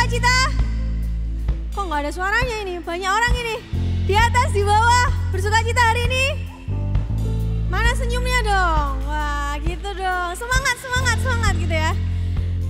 bersukacita? Kok nggak ada suaranya ini? Banyak orang ini. Di atas, di bawah, bersukacita hari ini. Mana senyumnya dong? Wah gitu dong. Semangat, semangat, semangat gitu ya.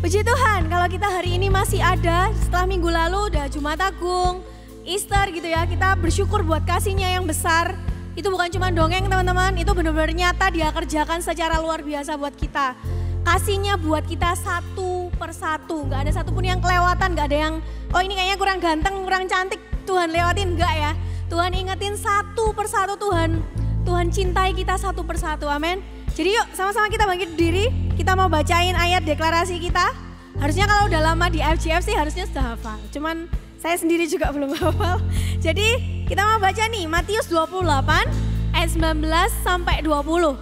Puji Tuhan kalau kita hari ini masih ada. Setelah minggu lalu udah Jumat Agung, Easter gitu ya. Kita bersyukur buat kasih-Nya yang besar. Itu bukan cuma dongeng teman-teman. Itu benar-benar nyata Dia kerjakan secara luar biasa buat kita. Kasih-Nya buat kita satu persatu. Gak ada satupun yang kelewatan. Gak ada yang, oh ini kayaknya kurang ganteng, kurang cantik. Tuhan lewatin, enggak ya. Tuhan ingetin satu persatu Tuhan. Tuhan cintai kita satu persatu, amin. Jadi yuk sama-sama kita bangkit berdiri. Kita mau bacain ayat deklarasi kita. Harusnya kalau udah lama di FGF sih harusnya sudah hafal. Cuman saya sendiri juga belum hafal. Jadi kita mau baca nih Matius 28 ayat 19 sampai 20.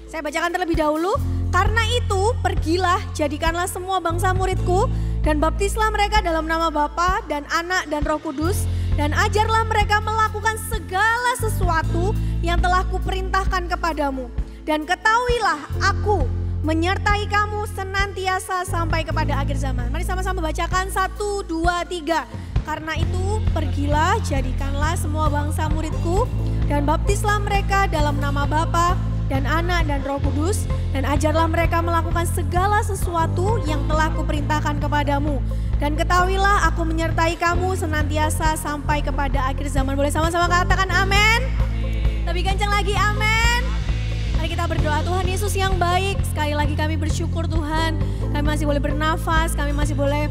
Saya bacakan terlebih dahulu. Karena itu pergilah, jadikanlah semua bangsa muridku dan baptislah mereka dalam nama Bapa dan Anak dan Roh Kudus. Dan ajarlah mereka melakukan segala sesuatu yang telah kuperintahkan kepadamu. Dan ketahuilah aku menyertai kamu senantiasa sampai kepada akhir zaman. Mari sama-sama bacakan 1, 2, 3. Karena itu pergilah, jadikanlah semua bangsa muridku dan baptislah mereka dalam nama Bapa dan Anak dan Roh Kudus, dan ajarlah mereka melakukan segala sesuatu yang telah kuperintahkan kepadamu. Dan ketahuilah aku menyertai kamu senantiasa sampai kepada akhir zaman. Boleh sama-sama katakan amin? Lebih kencang lagi amin. Mari kita berdoa. Tuhan Yesus yang baik, sekali lagi kami bersyukur Tuhan. Kami masih boleh bernafas, kami masih boleh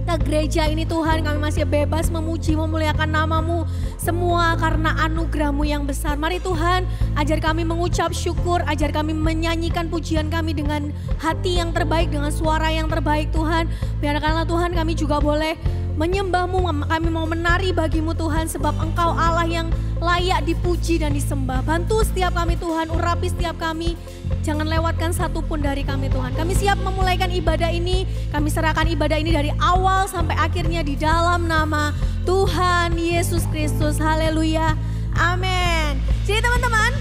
ke gereja ini Tuhan, kami masih bebas memuji, memuliakan nama-Mu, semua karena anugerah-Mu yang besar. Mari Tuhan, ajar kami mengucap syukur, ajar kami menyanyikan pujian kami dengan hati yang terbaik, dengan suara yang terbaik Tuhan. Biarkanlah Tuhan kami juga boleh menyembah-Mu, kami mau menari bagi-Mu Tuhan, sebab Engkau Allah yang layak dipuji dan disembah. Bantu setiap kami Tuhan, urapi setiap kami. Jangan lewatkan satupun dari kami Tuhan. Kami siap memulaikan ibadah ini. Kami serahkan ibadah ini dari awal sampai akhirnya di dalam nama Tuhan Yesus Kristus. Haleluya. Amin. Jadi teman-teman,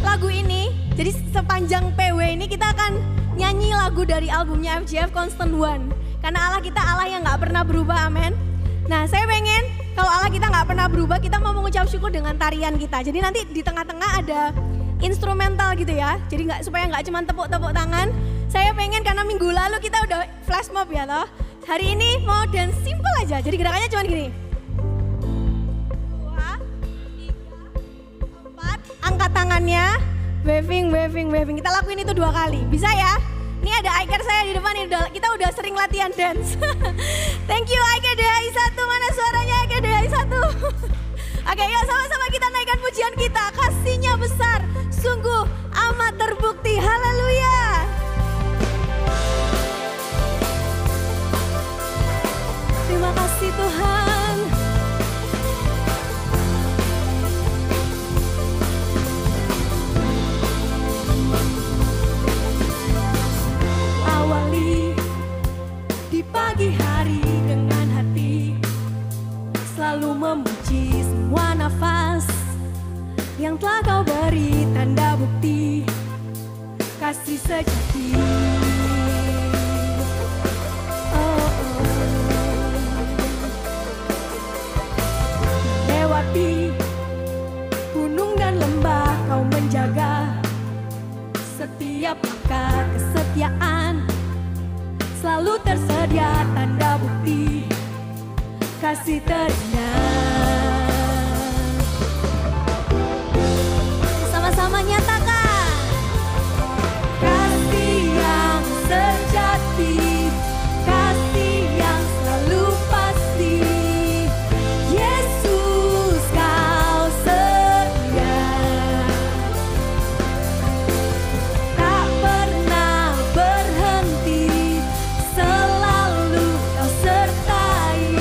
lagu ini, jadi sepanjang PW ini kita akan nyanyi lagu dari albumnya FGF Constant One. Karena Allah kita Allah yang gak pernah berubah, amin. Nah saya pengen kalau Allah kita gak pernah berubah, kita mau mengucap syukur dengan tarian kita. Jadi nanti di tengah-tengah ada instrumental gitu ya, jadi supaya nggak cuma tepuk-tepuk tangan. Saya pengen karena minggu lalu kita udah flash mob ya toh. Hari ini mau dance simple aja, jadi gerakannya cuma gini. 2, 3, 4, angkat tangannya, waving, waving, waving. Kita lakuin itu 2 kali, bisa ya? Ini ada Aiker saya di depan, kita udah sering latihan dance. Thank you Aiker DHI 1, mana suaranya Aiker DHI 1? Oke, yuk sama-sama kita naikkan pujian kita. Kasih-Nya besar, sungguh amat terbukti. Haleluya. Terima kasih Tuhan. Awali di pagi hari dengan hati selalu memuji semua nafas yang telah Kau beri, tanda bukti kasih sejati. Lewati gunung dan lembah Kau menjaga setiap langkah, kesetiaan selalu tersedia, tanda bukti kasih terindah. Sama-sama nyatakan kasih yang sejati, kasih yang selalu pasti. Yesus Kau setia, tak pernah berhenti, selalu Kau sertai.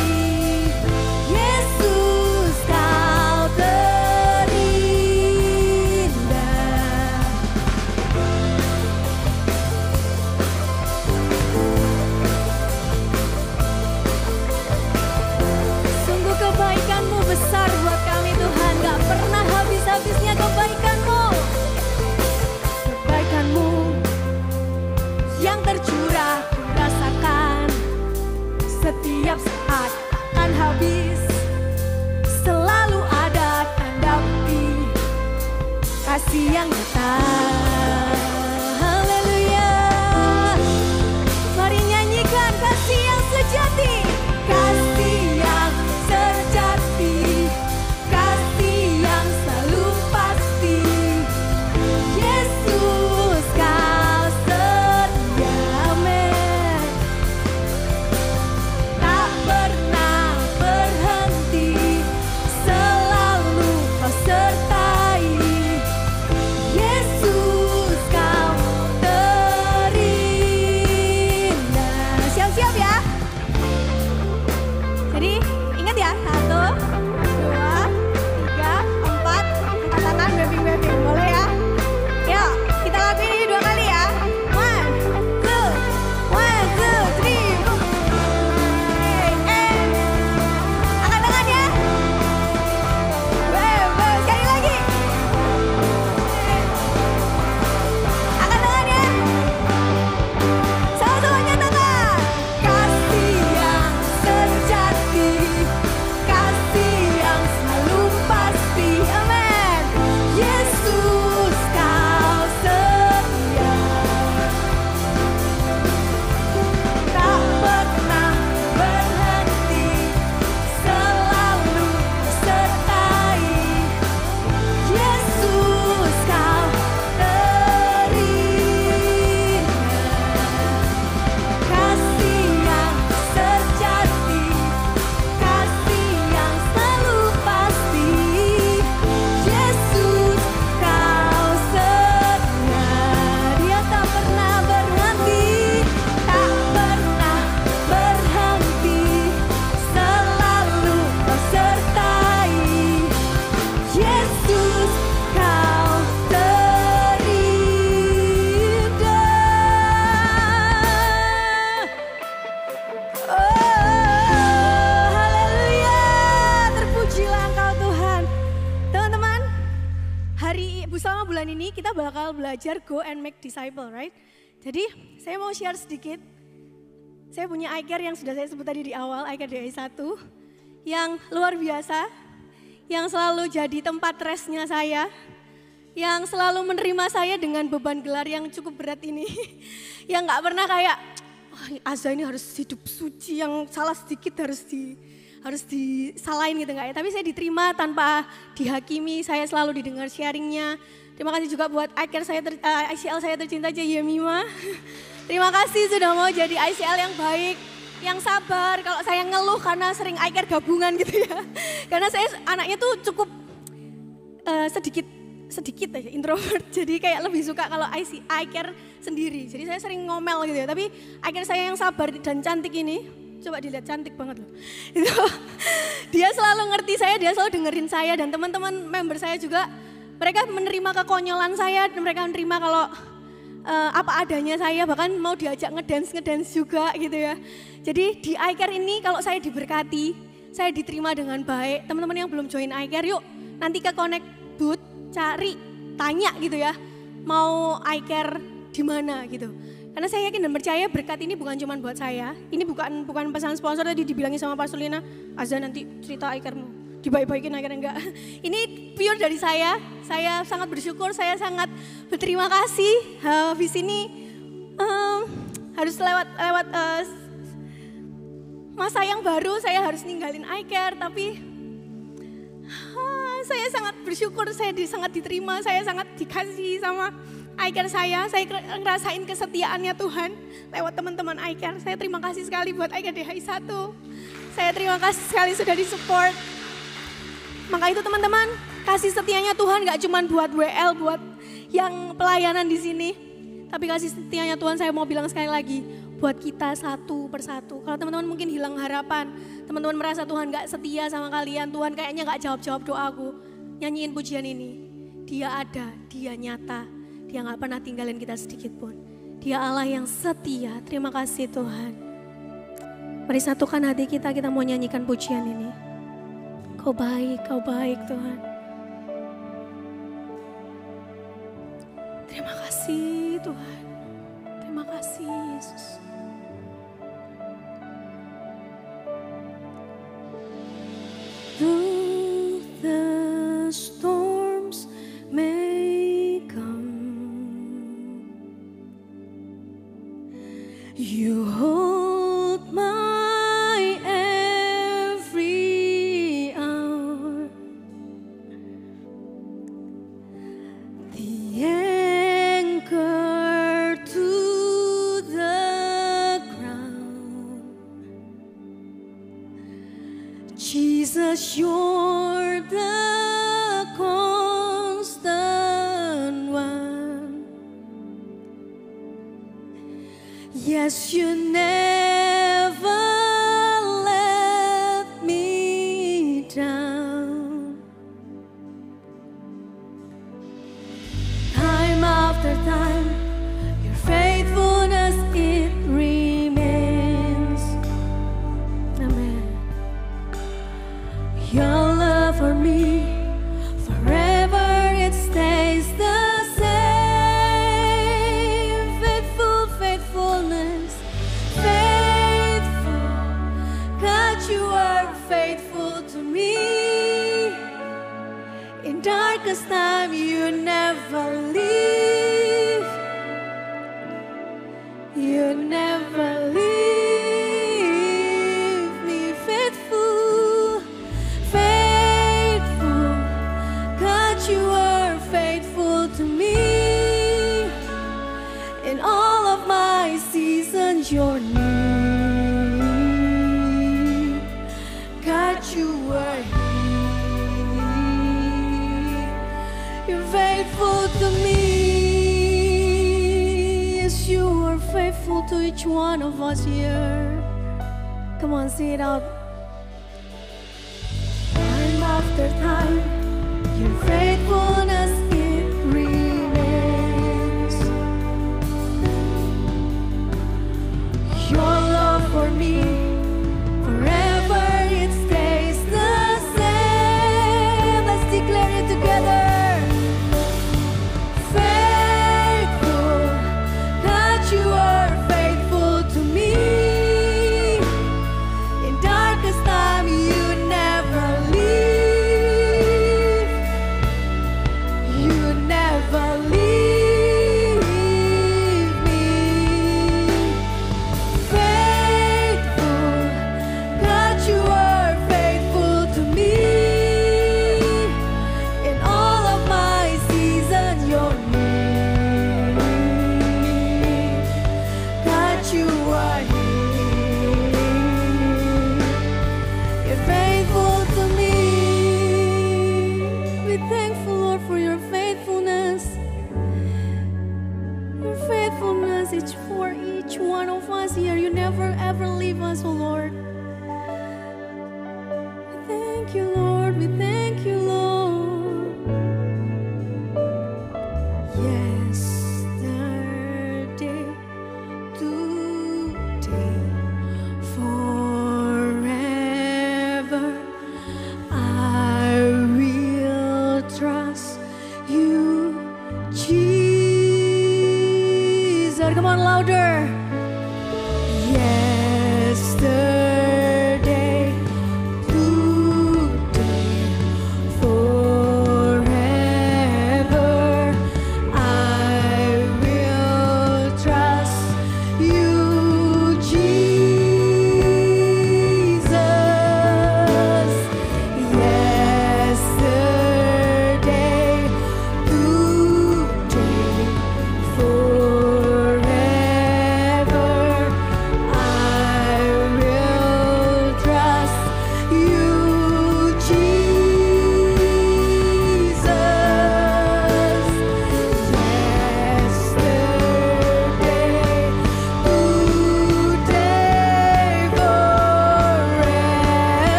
setiap saat akan habis. Selalu ada tanda bukti kasih yang nyata. Haleluya. Mari nyanyikan kasih yang sejati. Kasih yang sejati, kasih yang selalu pasti. Yesus kau setia, amin. Tak pernah berhenti, selalu kau sertai. Yesus kau terindah. Siap-siap ya. Jadi ingat ya, 1, 2, 3, 4, angkat tangan, waving-waving, boleh ya? Yuk, kita lakuin ini 2 kali ya. 1, 2, 3. Angkat tangan ya. Wave, sekali lagi. Angkat tangan ya. Sama-sama nyatakan. Kasih yang sejati, kasih yang selalu pasti, amin. Yesus kau setia, tak pernah berhenti, selalu sertai. Yesus kau terindah. Kasih yang sejati, kasih yang selalu pasti. Yesus kau setia, Dia tak pernah berhenti, tak pernah berhenti, selalu kau sertai. Yesus kau terindah. Haleluya, terpujilah Engkau Tuhan. Teman-teman, selama bulan ini kita bakal belajar go and make disciple, right? Jadi saya mau share sedikit. Saya punya iCare yang sudah saya sebut tadi di awal, iCare DI1, yang luar biasa, yang selalu jadi tempat restnya saya, yang selalu menerima saya dengan beban gelar yang cukup berat ini, yang gak pernah kayak, Azza ini harus hidup suci, yang salah sedikit harus disalahin gitu enggak ya. Tapi saya diterima tanpa dihakimi, saya selalu didengar sharingnya. Terima kasih juga buat iCare ICL saya tercinta Yemima. Terima kasih sudah mau jadi ICL yang baik, yang sabar. Kalau saya ngeluh karena sering iCare gabungan gitu ya. Karena saya anaknya tuh cukup sedikit aja introvert, jadi kayak lebih suka kalau iCare sendiri. Jadi saya sering ngomel gitu ya. Tapi iCare saya yang sabar dan cantik ini, coba dilihat, cantik banget loh. Itu dia selalu ngerti saya, dia selalu dengerin saya, dan teman-teman member saya juga, mereka menerima kekonyolan saya, dan mereka menerima kalau apa adanya saya, bahkan mau diajak ngedance juga gitu ya. Jadi di iCare ini kalau saya diberkati, saya diterima dengan baik. Teman-teman yang belum join iCare, yuk nanti ke Connect Booth, cari, tanya gitu ya, mau iCare di mana gitu. Karena saya yakin dan percaya berkat ini bukan cuma buat saya. Ini bukan pesan sponsor, tadi dibilangin sama Pastor Lina, Azza nanti cerita iCare-mu, dibaik-baikin akhirnya enggak. Ini pure dari saya sangat bersyukur, saya sangat berterima kasih. Habis ini harus lewat masa yang baru, saya harus ninggalin iCare, tapi saya sangat bersyukur, saya sangat diterima, saya sangat dikasihi sama iCare saya ngerasain kesetiaannya Tuhan lewat teman-teman iCare. Saya terima kasih sekali buat iCare DHI1. Saya terima kasih sekali sudah disupport. Maka itu teman-teman, kasih setianya Tuhan gak cuma buat WL, buat yang pelayanan di sini. Tapi kasih setianya Tuhan saya mau bilang sekali lagi, buat kita satu persatu. Kalau teman-teman mungkin hilang harapan, teman-teman merasa Tuhan gak setia sama kalian, Tuhan kayaknya gak jawab-jawab doaku, nyanyiin pujian ini. Dia ada, dia nyata, dia gak pernah tinggalin kita sedikit pun. Dia Allah yang setia, terima kasih Tuhan. Mari satukan hati kita mau nyanyikan pujian ini. Kau baik Tuhan. Terima kasih Tuhan, terima kasih Yesus. Jesus, you're the constant one. Yes, you never let me down. Time after time, your faithfulness it remains. Amen. Your love for me, forever it stays the same. Faithful, faithfulness, faithful. God, you are faithful to me. In darkest time, you never leave. You never leave me. Faithful, faithful. God, you are faithful to me. In all of my seasons, you're near. God, you are here. You're faithful to me. Yes, you are faithful to each one of us here. Come on, sing it out. Time after time, your faithfulness it remains. Your love for me, forever it stays the same. Let's declare it together. Faithful, God, you are faithful to me. In darkest time, you never leave. You never leave me. Faithful, God, you are faithful to me. In all of my seasons, you're near. God, you are here. You're faithful to me. We're thankful, Lord, for your faithfulness. Your faithfulness is for each one of us here. You never ever leave us, oh Lord. We thank you, Lord. We thank you, Lord. Yesterday, today, forever, I will trust you, Jesus. Come on, louder. Yesterday, today,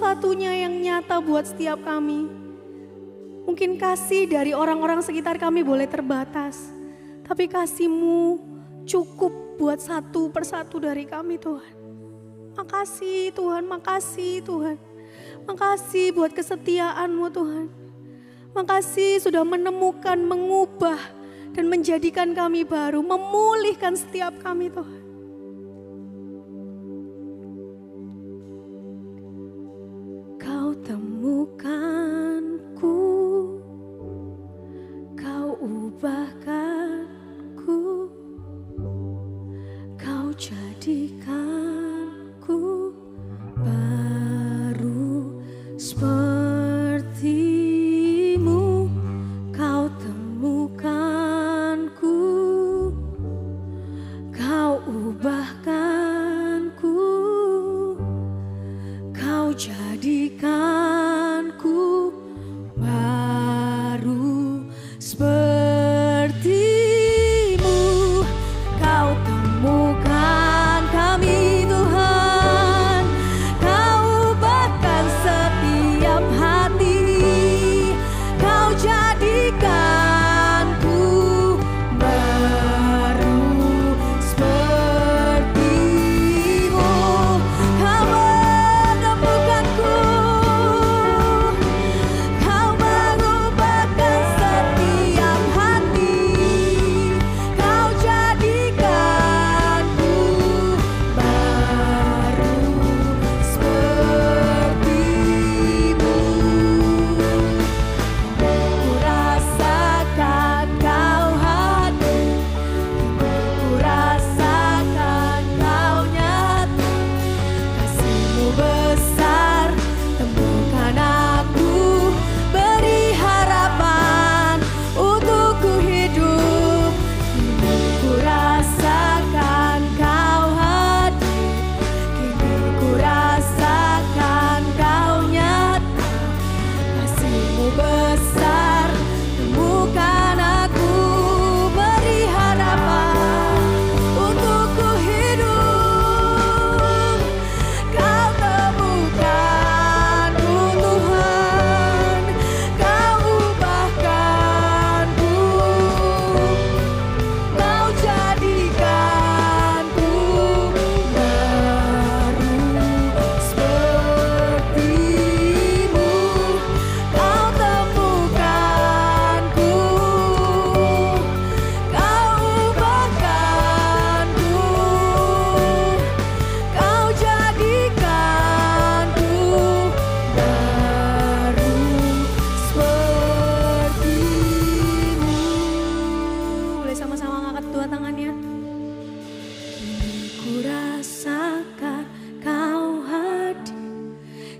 satu-satunya yang nyata buat setiap kami. Mungkin kasih dari orang-orang sekitar kami boleh terbatas, tapi kasih-Mu cukup buat satu persatu dari kami Tuhan. Makasih Tuhan, makasih Tuhan. Makasih buat kesetiaan-Mu Tuhan. Makasih sudah menemukan, mengubah, dan menjadikan kami baru, memulihkan setiap kami Tuhan. Kau temukanku, Kau ubahkanku, Kau jadikanku baru seperti-Mu. Kau temukanku, Kau ubahkanku, Kau jadikanku baru seperti-Mu. Kau temukan kami Tuhan, Kau ubahkan setiap hati, Kau jadikanku baru seperti-Mu. Kau menemukanku, Kau mengubahkan setiap hati, Kau jadikanku baru seperti-Mu. Ku rasakan Kau hadir, ku rasakan Kau nyata. Kasih-Mu besar, temukan aku, beri harapan untuk ku hidup. Kini ku rasakan Kau hadir, kini ku rasakan Kau nyata. Kasih-Mu besar, temukan aku, beri harapan untuk ku hidup. Kau temukanku Tuhan, Kau ubahkanku, Kau jadikanku baru seperti-Mu. Kau temukanku, Kau ubahkanku, Kau jadikanku baru seperti-Mu. Boleh sama-sama ngangkat dua tangannya. Kini ku rasakan Kau hadir,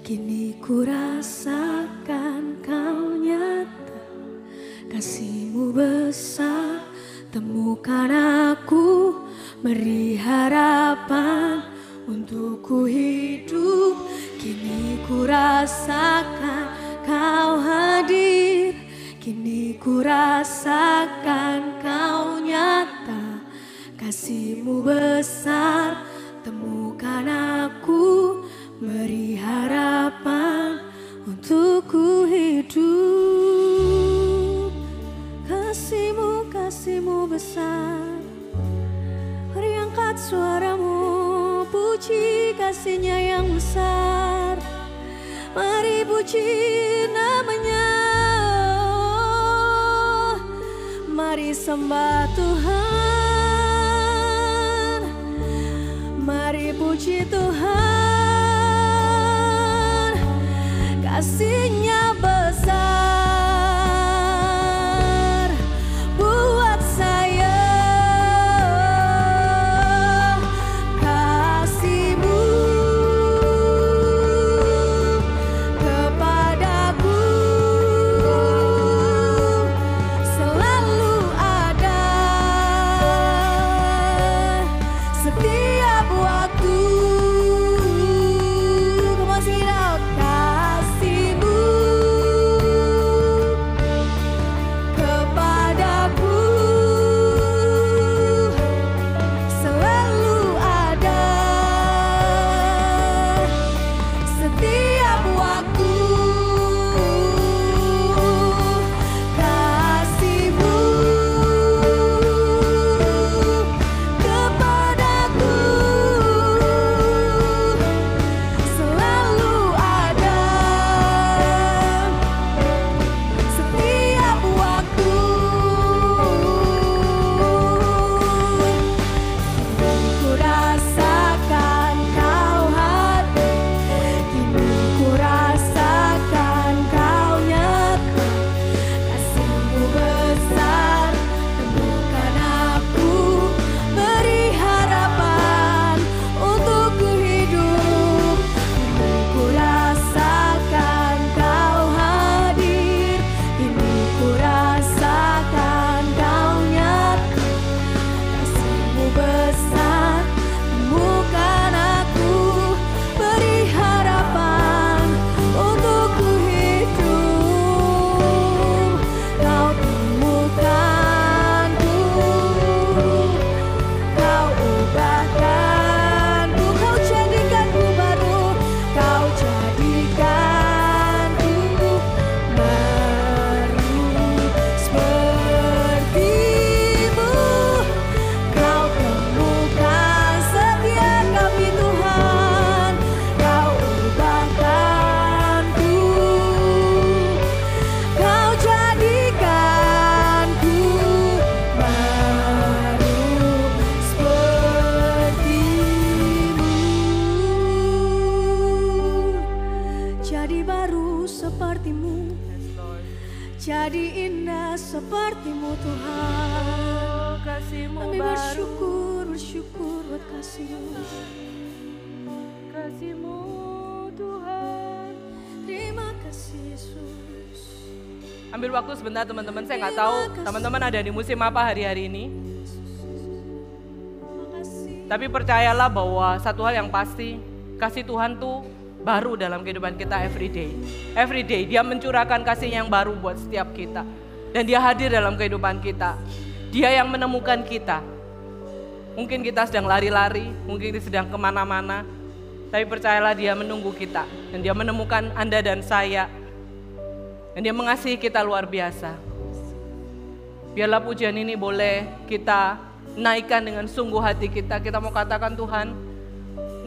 kini ku rasakan Kau nyata. Kasih-Mu besar, temukan aku, beri harapan untuk ku hidup. Kini ku rasakan Kau hadir, kini ku rasakan Kau nyata. Kasih-Mu besar, temukan aku, beri harapan untuk ku hidup. Kasih-Mu, kasih-Mu besar. Mari angkat suaramu, puji kasih-Nya yang besar. Mari puji namanya, mari sembah Tuhan, mari puji Tuhan. Kasih-Nya besar buat saya. Kasih-Mu kepadaku selalu ada, setiap waktu. Kasih-Mu Tuhan. Kasih-Mu Kami baru, bersyukur buat kasih-Mu. Kasih-Mu Tuhan. Terima kasih Yesus. Ambil waktu sebentar teman-teman, saya nggak tahu teman-teman ada di musim apa hari-hari ini. Tapi percayalah bahwa satu hal yang pasti, kasih Tuhan tuh baru dalam kehidupan kita every day. Every day dia mencurahkan kasih yang baru buat setiap kita. Dan dia hadir dalam kehidupan kita. Dia yang menemukan kita. Mungkin kita sedang lari-lari, mungkin kita sedang kemana-mana. Tapi percayalah dia menunggu kita. Dan dia menemukan Anda dan saya. Dan dia mengasihi kita luar biasa. Biarlah pujian ini boleh kita naikkan dengan sungguh hati kita. Kita mau katakan, Tuhan,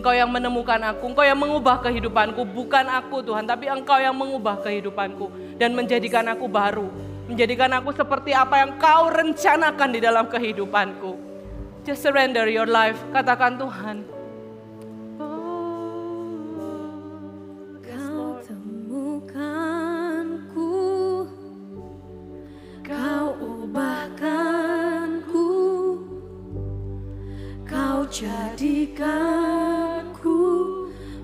Engkau yang menemukan aku, Engkau yang mengubah kehidupanku. Bukan aku Tuhan, tapi Engkau yang mengubah kehidupanku. Dan menjadikan aku baru. Menjadikan aku seperti apa yang Kau rencanakan di dalam kehidupanku. Just surrender your life. Katakan, Tuhan, Kau temukanku, Kau ubahkanku, Kau jadikanku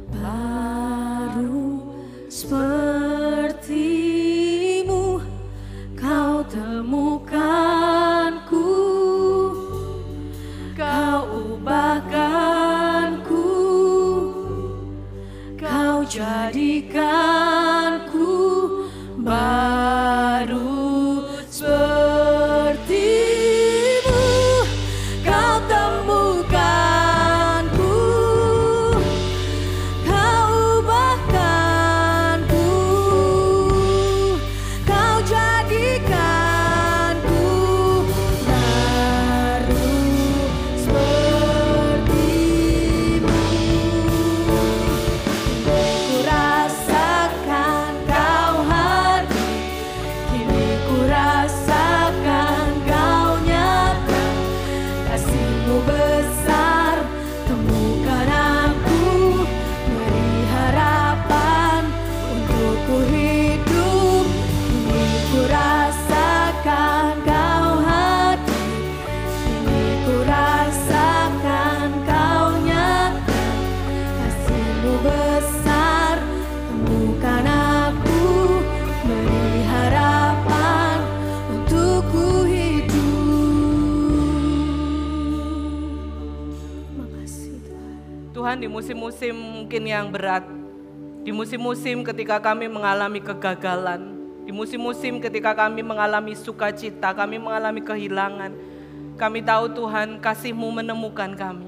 baru seperti-Mu. Kau temukanku, Kau ubahkanku, Kau jadikanku baru seperti-Mu. Kau temukanku, Kau ubahkanku, Kau jadikanku baru seperti-Mu. Ku rasakan Kau hadir, kini ku rasakan Kau nyata. Kasih-Mu besar, temukan aku, beri harapan untuk ku hidup. Kini ku rasakan Kau hadir, kini ku rasakan Kau nyata. Kasih-Mu besar, temukan aku, beri harapan untuk ku hidup. Makasih Tuhan. Tuhan, di musim-musim mungkin yang berat, di musim-musim ketika kami mengalami kegagalan, di musim-musim ketika kami mengalami sukacita, kami mengalami kehilangan, kami tahu Tuhan, kasih-Mu menemukan kami.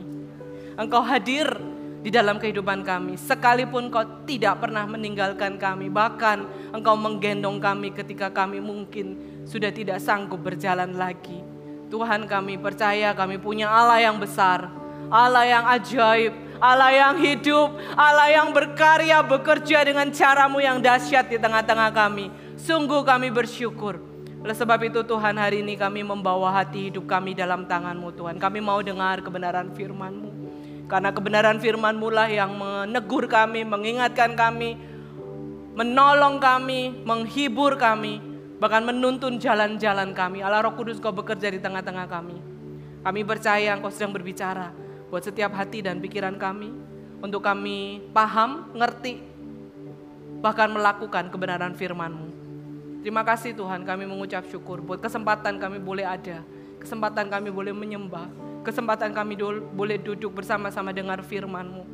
Engkau hadir di dalam kehidupan kami, sekalipun Kau tidak pernah meninggalkan kami, bahkan Engkau menggendong kami ketika kami mungkin sudah tidak sanggup berjalan lagi. Tuhan, kami percaya kami punya Allah yang besar, Allah yang ajaib, Allah yang hidup, Allah yang berkarya, bekerja dengan cara-Mu yang dahsyat di tengah-tengah kami. Sungguh kami bersyukur. Oleh sebab itu Tuhan, hari ini kami membawa hati hidup kami dalam tangan-Mu Tuhan. Kami mau dengar kebenaran firman-Mu. Karena kebenaran firman-Mu lah yang menegur kami, mengingatkan kami, menolong kami, menghibur kami, bahkan menuntun jalan-jalan kami. Allah Roh Kudus, Kau bekerja di tengah-tengah kami. Kami percaya Engkau sedang berbicara buat setiap hati dan pikiran kami, untuk kami paham, ngerti, bahkan melakukan kebenaran firman-Mu. Terima kasih Tuhan, kami mengucap syukur buat kesempatan kami boleh ada, kesempatan kami boleh menyembah, kesempatan kami boleh duduk bersama-sama dengar firman-Mu.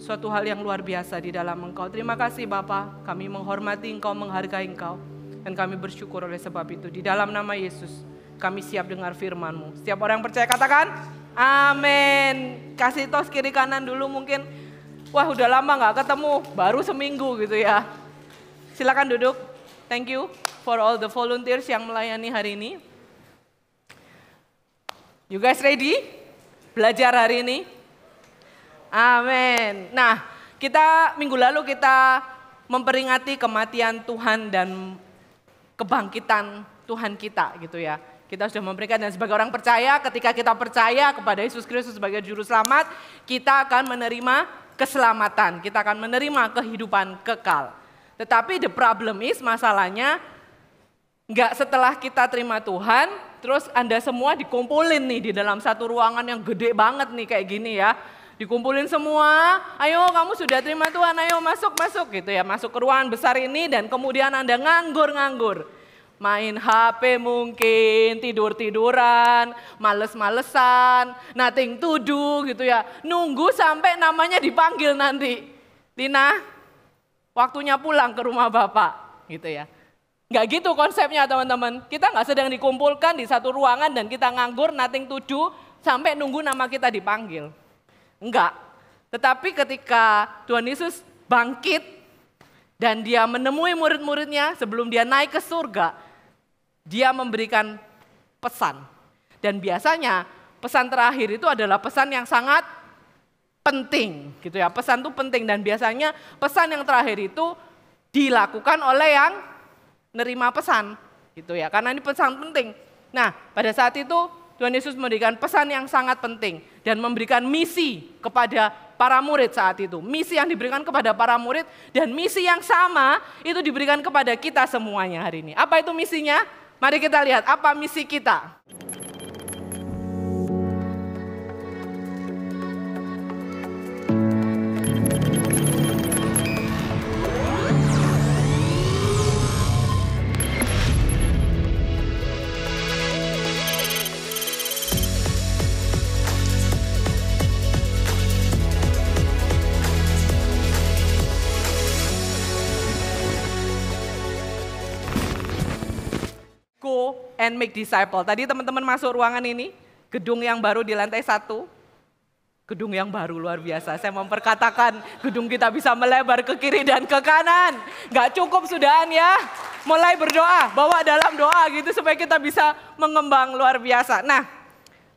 Suatu hal yang luar biasa di dalam Engkau. Terima kasih Bapa, kami menghormati Engkau, menghargai Engkau, dan kami bersyukur oleh sebab itu. Di dalam nama Yesus, kami siap dengar firman-Mu. Setiap orang yang percaya katakan, amin. Kasih tos kiri kanan dulu mungkin, wah udah lama gak ketemu, baru seminggu gitu ya. Silakan duduk. Thank you for all the volunteers yang melayani hari ini. You guys ready? Belajar hari ini? Amin. Nah, minggu lalu kita memperingati kematian Tuhan dan kebangkitan Tuhan kita gitu ya. Kita sudah memberikan, dan sebagai orang percaya, ketika kita percaya kepada Yesus Kristus sebagai juru selamat, kita akan menerima keselamatan, kita akan menerima kehidupan kekal. Tetapi the problem is, masalahnya Nggak setelah kita terima Tuhan, terus Anda semua dikumpulin nih di dalam satu ruangan yang gede banget nih kayak gini ya. Dikumpulin semua, ayo kamu sudah terima Tuhan, ayo masuk gitu ya. Masuk ke ruangan besar ini dan kemudian Anda nganggur. Main HP mungkin, tidur-tiduran, males-malesan, nothing to do gitu ya. Nunggu sampai namanya dipanggil nanti. Tina, waktunya pulang ke rumah Bapak gitu ya. Nggak gitu konsepnya teman-teman. Kita nggak sedang dikumpulkan di satu ruangan dan kita nganggur, nothing to do, sampai nunggu nama kita dipanggil. Enggak. Tetapi ketika Tuhan Yesus bangkit dan dia menemui murid-muridnya sebelum dia naik ke surga, dia memberikan pesan. Dan biasanya pesan terakhir itu adalah pesan yang sangat penting gitu ya. Pesan itu penting dan biasanya pesan yang terakhir itu dilakukan oleh yang nerima pesan gitu ya. Karena ini pesan penting. Nah, pada saat itu Tuhan Yesus memberikan pesan yang sangat penting dan memberikan misi kepada para murid saat itu. Misi yang diberikan kepada para murid dan misi yang sama itu diberikan kepada kita semuanya hari ini. Apa itu misinya? Mari kita lihat apa misi kita. Go and make disciple. Tadi teman-teman masuk ruangan ini, gedung yang baru di lantai 1. Gedung yang baru luar biasa. Saya memperkatakan gedung kita bisa melebar ke kiri dan ke kanan. Gak cukup sudahan ya. Mulai berdoa, bawa dalam doa gitu supaya kita bisa mengembang luar biasa. Nah,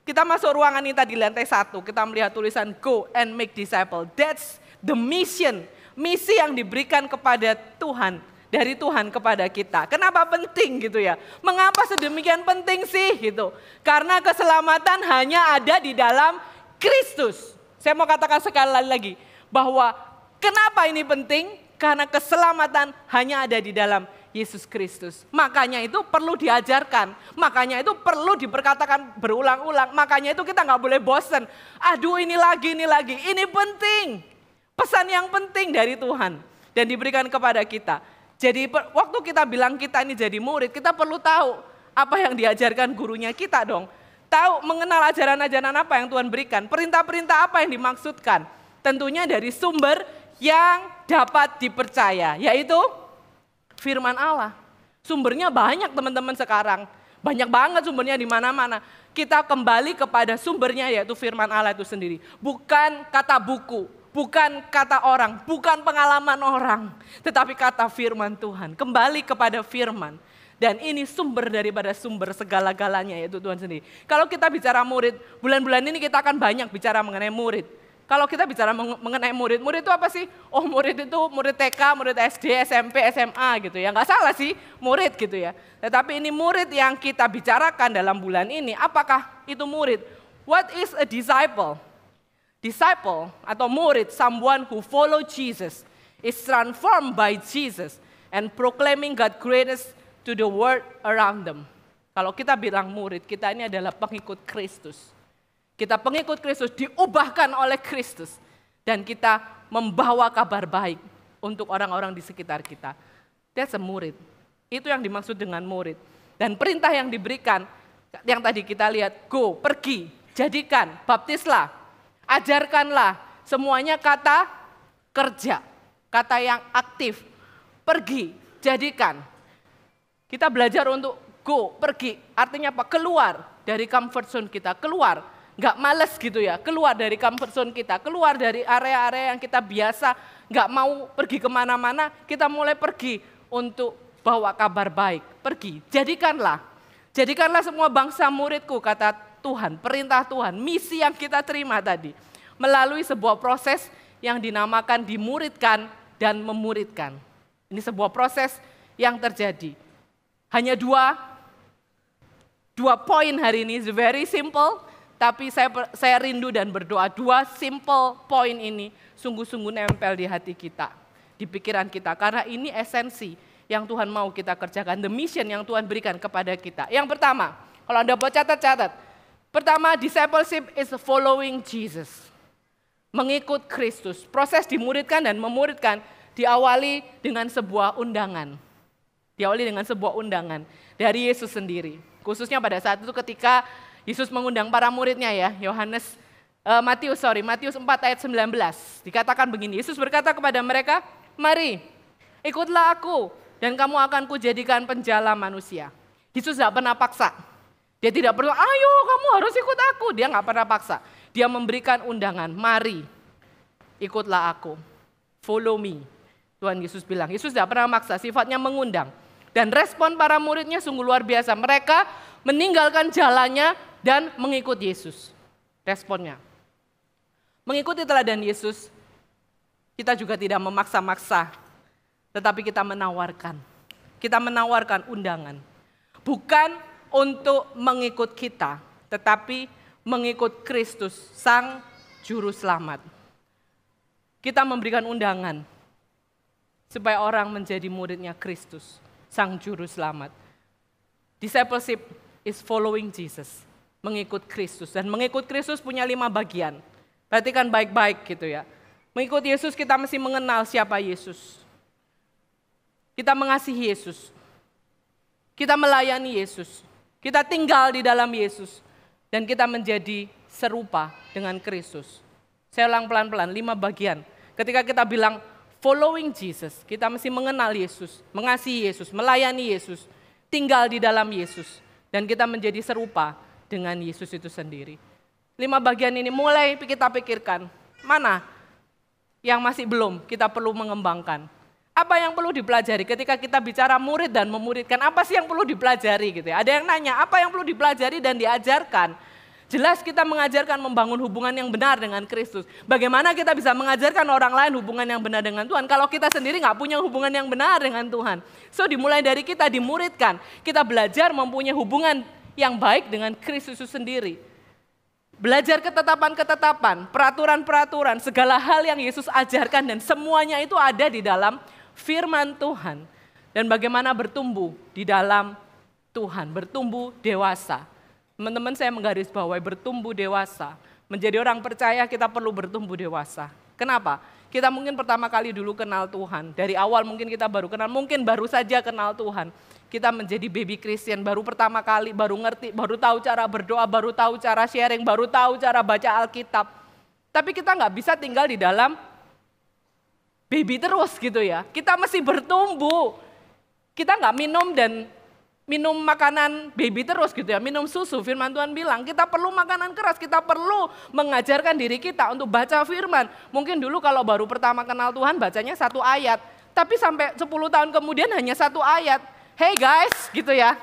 kita masuk ruangan ini tadi lantai 1. Kita melihat tulisan go and make disciple. That's the mission. Misi yang diberikan kepada Tuhan. Dari Tuhan kepada kita. Kenapa penting gitu ya? Mengapa sedemikian penting sih gitu? Karena keselamatan hanya ada di dalam Kristus. Saya mau katakan sekali lagi bahwa kenapa ini penting? Karena keselamatan hanya ada di dalam Yesus Kristus. Makanya itu perlu diajarkan. Makanya itu perlu diperkatakan berulang-ulang. Makanya itu kita nggak boleh bosan. Aduh ini lagi. Ini penting. Pesan yang penting dari Tuhan. Dan diberikan kepada kita. Jadi waktu kita bilang kita ini jadi murid, kita perlu tahu apa yang diajarkan gurunya kita dong. Tahu mengenal ajaran-ajaran apa yang Tuhan berikan, perintah-perintah apa yang dimaksudkan. Tentunya dari sumber yang dapat dipercaya, yaitu firman Allah. Sumbernya banyak teman-teman sekarang, banyak banget sumbernya di mana-mana. Kita kembali kepada sumbernya yaitu firman Allah itu sendiri, bukan kata buku. Bukan kata orang, bukan pengalaman orang, tetapi kata firman Tuhan. Kembali kepada firman. Dan ini sumber daripada sumber segala-galanya yaitu Tuhan sendiri. Kalau kita bicara murid, bulan-bulan ini kita akan banyak bicara mengenai murid. Kalau kita bicara mengenai murid itu apa sih? Oh murid itu murid TK, murid SD, SMP, SMA gitu ya. Nggak salah sih murid gitu ya. Tetapi ini murid yang kita bicarakan dalam bulan ini, apakah itu murid? What is a disciple? Disciple atau murid, someone who follow Jesus, is transformed by Jesus and proclaiming God's greatness to the world around them. Kalau kita bilang murid, kita ini adalah pengikut Kristus. Kita pengikut Kristus, diubahkan oleh Kristus. Dan kita membawa kabar baik untuk orang-orang di sekitar kita. That's a murid. Itu yang dimaksud dengan murid. Dan perintah yang diberikan, yang tadi kita lihat, go, pergi, jadikan, baptislah. Ajarkanlah, semuanya kata kerja, kata yang aktif, pergi, jadikan. Kita belajar untuk go, pergi, artinya apa? Keluar dari comfort zone kita, keluar, nggak males gitu ya, keluar dari comfort zone kita, keluar dari area-area yang kita biasa, nggak mau pergi kemana-mana, kita mulai pergi untuk bawa kabar baik, pergi, jadikanlah semua bangsa muridku, kata Tuhan, perintah Tuhan, misi yang kita terima tadi, melalui sebuah proses yang dinamakan dimuridkan dan memuridkan. Ini sebuah proses yang terjadi. Hanya dua poin hari ini, very simple, tapi saya rindu dan berdoa, dua simple poin ini sungguh-sungguh nempel di hati kita, di pikiran kita, karena ini esensi yang Tuhan mau kita kerjakan, the mission yang Tuhan berikan kepada kita. Yang pertama, kalau Anda buat catat. Pertama, discipleship is following Jesus. Mengikut Kristus. Proses dimuridkan dan memuridkan diawali dengan sebuah undangan. Diawali dengan sebuah undangan dari Yesus sendiri. Khususnya pada saat itu ketika Yesus mengundang para muridnya ya, Matius 4 ayat 19. Dikatakan begini, Yesus berkata kepada mereka, mari ikutlah aku dan kamu akan kujadikan penjala manusia. Yesus tidak pernah paksa. Dia tidak perlu, ayo kamu harus ikut aku. Dia nggak pernah paksa. Dia memberikan undangan, mari ikutlah aku. Follow me. Tuhan Yesus bilang, Yesus tidak pernah maksa, sifatnya mengundang. Dan respon para muridnya sungguh luar biasa. Mereka meninggalkan jalannya dan mengikut Yesus. Responnya. Mengikuti teladan Yesus, kita juga tidak memaksa-maksa. Tetapi kita menawarkan. Kita menawarkan undangan. Bukan untuk mengikut kita, tetapi mengikut Kristus, Sang Juru Selamat. Kita memberikan undangan supaya orang menjadi muridnya Kristus, Sang Juru Selamat. Discipleship is following Jesus, mengikut Kristus. Dan mengikut Kristus punya 5 bagian. Perhatikan baik-baik gitu ya. Mengikut Yesus kita mesti mengenal siapa Yesus. Kita mengasihi Yesus. Kita melayani Yesus. Kita tinggal di dalam Yesus. Dan kita menjadi serupa dengan Kristus. Saya ulang pelan-pelan, 5 bagian. Ketika kita bilang following Jesus, kita mesti mengenal Yesus, mengasihi Yesus, melayani Yesus, tinggal di dalam Yesus. Dan kita menjadi serupa dengan Yesus itu sendiri. 5 bagian ini mulai kita pikirkan, mana yang masih belum kita perlu mengembangkan. Apa yang perlu dipelajari ketika kita bicara murid dan memuridkan, apa sih yang perlu dipelajari gitu ya. Ada yang nanya, apa yang perlu dipelajari dan diajarkan? Jelas kita mengajarkan membangun hubungan yang benar dengan Kristus. Bagaimana kita bisa mengajarkan orang lain hubungan yang benar dengan Tuhan kalau kita sendiri nggak punya hubungan yang benar dengan Tuhan. So dimulai dari kita dimuridkan, kita belajar mempunyai hubungan yang baik dengan Kristus itu sendiri. Belajar ketetapan-ketetapan, peraturan-peraturan, segala hal yang Yesus ajarkan dan semuanya itu ada di dalam firman Tuhan. Dan bagaimana bertumbuh di dalam Tuhan, bertumbuh dewasa. Teman-teman saya menggarisbawahi bertumbuh dewasa. Menjadi orang percaya kita perlu bertumbuh dewasa. Kenapa? Kita mungkin pertama kali dulu kenal Tuhan. Dari awal mungkin kita baru kenal, mungkin baru saja kenal Tuhan. Kita menjadi baby Christian, baru pertama kali, baru ngerti, baru tahu cara berdoa, baru tahu cara sharing, baru tahu cara baca Alkitab. Tapi kita nggak bisa tinggal di dalam baby terus gitu ya. Kita mesti bertumbuh. Kita nggak minum makanan baby terus gitu ya, minum susu. Firman Tuhan bilang kita perlu makanan keras, kita perlu mengajarkan diri kita untuk baca firman. Mungkin dulu kalau baru pertama kenal Tuhan bacanya 1 ayat, tapi sampai 10 tahun kemudian hanya 1 ayat. Hey guys, gitu ya.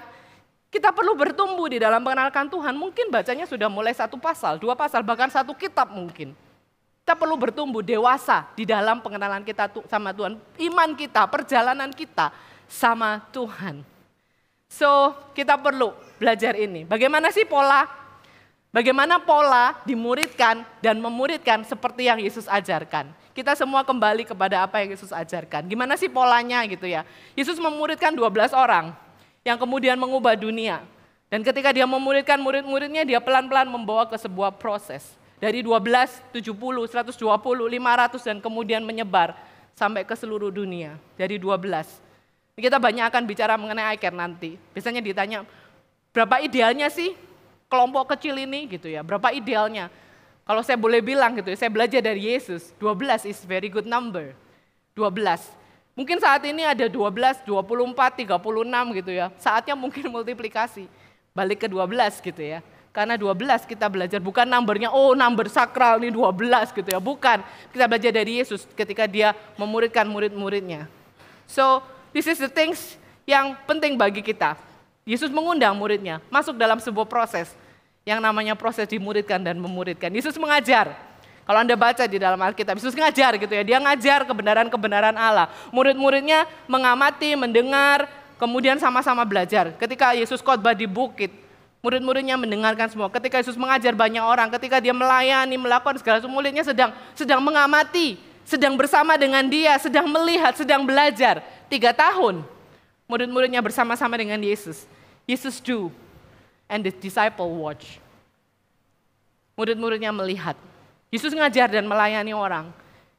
Kita perlu bertumbuh di dalam mengenalkan Tuhan. Mungkin bacanya sudah mulai 1 pasal, 2 pasal, bahkan 1 kitab mungkin. Kita perlu bertumbuh dewasa di dalam pengenalan kita sama Tuhan. Iman kita, perjalanan kita sama Tuhan. So, kita perlu belajar ini. Bagaimana sih pola? Bagaimana pola dimuridkan dan memuridkan seperti yang Yesus ajarkan. Kita semua kembali kepada apa yang Yesus ajarkan. Gimana sih polanya gitu ya. Yesus memuridkan 12 orang yang kemudian mengubah dunia. Dan ketika dia memuridkan murid-muridnya, dia pelan-pelan membawa ke sebuah proses. Dari 12, 70, 120, 500 dan kemudian menyebar sampai ke seluruh dunia. Dari 12. Kita banyak akan bicara mengenai iCare nanti. Biasanya ditanya, berapa idealnya sih kelompok kecil ini gitu ya, berapa idealnya? Kalau saya boleh bilang gitu ya, saya belajar dari Yesus, 12 is very good number. 12. Mungkin saat ini ada 12, 24, 36 gitu ya. Saatnya mungkin multiplikasi. Balik ke 12 gitu ya. Karena 12 kita belajar bukan numbernya, oh number sakral nih 12 gitu ya. Bukan, kita belajar dari Yesus ketika dia memuridkan murid-muridnya. So, this is the things yang penting bagi kita. Yesus mengundang muridnya masuk dalam sebuah proses yang namanya proses dimuridkan dan memuridkan. Yesus mengajar. Kalau Anda baca di dalam Alkitab, Yesus ngajar gitu ya. Dia ngajar kebenaran-kebenaran Allah. Murid-muridnya mengamati, mendengar, kemudian sama-sama belajar. Ketika Yesus khotbah di bukit, murid-muridnya mendengarkan semua. Ketika Yesus mengajar banyak orang, ketika dia melayani, melakukan segala sesuatu, muridnya sedang mengamati, sedang bersama dengan dia, sedang melihat, sedang belajar. 3 tahun. Murid-muridnya bersama-sama dengan Yesus. Yesus do, and the disciple watch. Murid-muridnya melihat. Yesus ngajar dan melayani orang.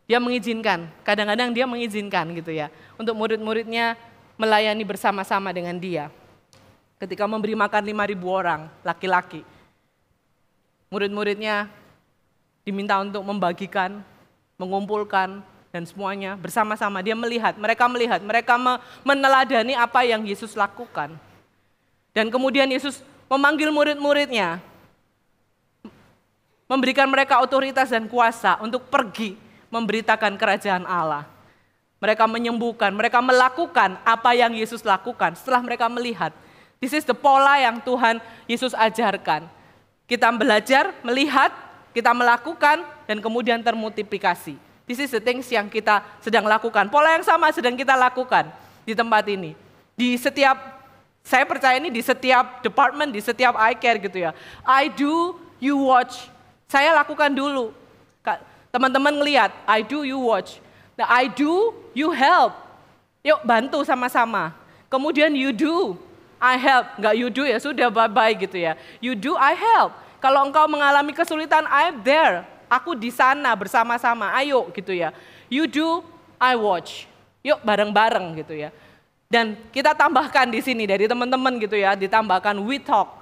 Dia mengizinkan, kadang-kadang dia mengizinkan gitu ya, untuk murid-muridnya melayani bersama-sama dengan dia. Ketika memberi makan 5.000 orang, laki-laki. Murid-muridnya diminta untuk membagikan, mengumpulkan, dan semuanya bersama-sama. Dia melihat, mereka meneladani apa yang Yesus lakukan. Dan kemudian Yesus memanggil murid-muridnya, memberikan mereka otoritas dan kuasa untuk pergi memberitakan kerajaan Allah. Mereka menyembuhkan, mereka melakukan apa yang Yesus lakukan setelah mereka melihat. This is the pola yang Tuhan Yesus ajarkan. Kita belajar, melihat, kita melakukan, dan kemudian termultiplikasi. This is the things yang kita sedang lakukan. Pola yang sama sedang kita lakukan di tempat ini. Di setiap, saya percaya ini di setiap department, di setiap iCare gitu ya. I do, you watch. Saya lakukan dulu. Teman-teman ngelihat, I do, you watch. Nah, I do, you help. Yuk bantu sama-sama. Kemudian you do, I help. Enggak you do ya sudah bye-bye gitu ya. You do, I help. Kalau engkau mengalami kesulitan, I'm there. Aku di sana bersama-sama, ayo gitu ya. You do, I watch. Yuk bareng-bareng gitu ya. Dan kita tambahkan di sini dari teman-teman gitu ya, ditambahkan we talk.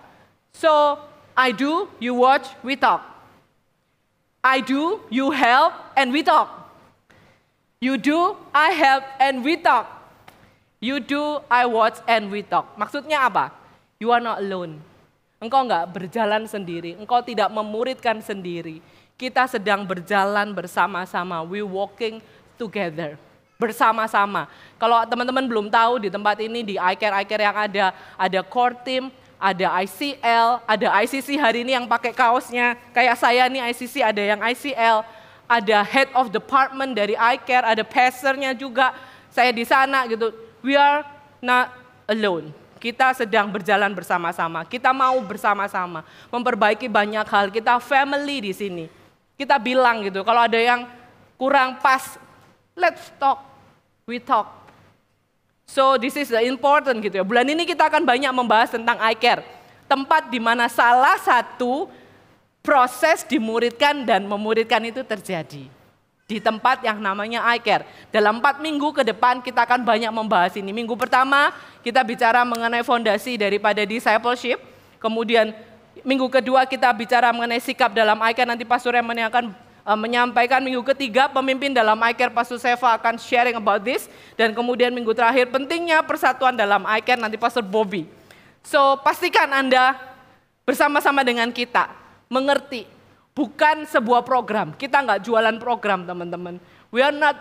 So, I do, you watch, we talk. I do, you help, and we talk. You do, I help, and we talk. You do, I watch, and we talk. Maksudnya apa? You are not alone. Engkau enggak berjalan sendiri, engkau tidak memuridkan sendiri. Kita sedang berjalan bersama-sama, we walking together. Bersama-sama. Kalau teman-teman belum tahu di tempat ini, di iCare yang ada core team, ada ICL, ada ICC hari ini yang pakai kaosnya, kayak saya nih ICC, ada yang ICL, ada head of department dari iCare, ada pastornya juga, saya di sana gitu. We are not alone. Kita sedang berjalan bersama-sama, kita mau bersama-sama, memperbaiki banyak hal, kita family di sini. Kita bilang gitu, kalau ada yang kurang pas, let's talk, we talk. So this is the important gitu ya. Bulan ini kita akan banyak membahas tentang iCare. Tempat di mana salah satu proses dimuridkan dan memuridkan itu terjadi. Di tempat yang namanya iCare. Dalam 4 minggu ke depan kita akan banyak membahas ini. Minggu pertama kita bicara mengenai fondasi daripada discipleship. Kemudian minggu kedua kita bicara mengenai sikap dalam iCare. Nanti Pastor Raymond yang akan menyampaikan. Minggu ketiga pemimpin dalam iCare Pastor Seva akan sharing about this. Dan kemudian minggu terakhir pentingnya persatuan dalam iCare, nanti Pastor Bobby. So pastikan Anda bersama-sama dengan kita mengerti, bukan sebuah program. Kita nggak jualan program teman-teman. We are not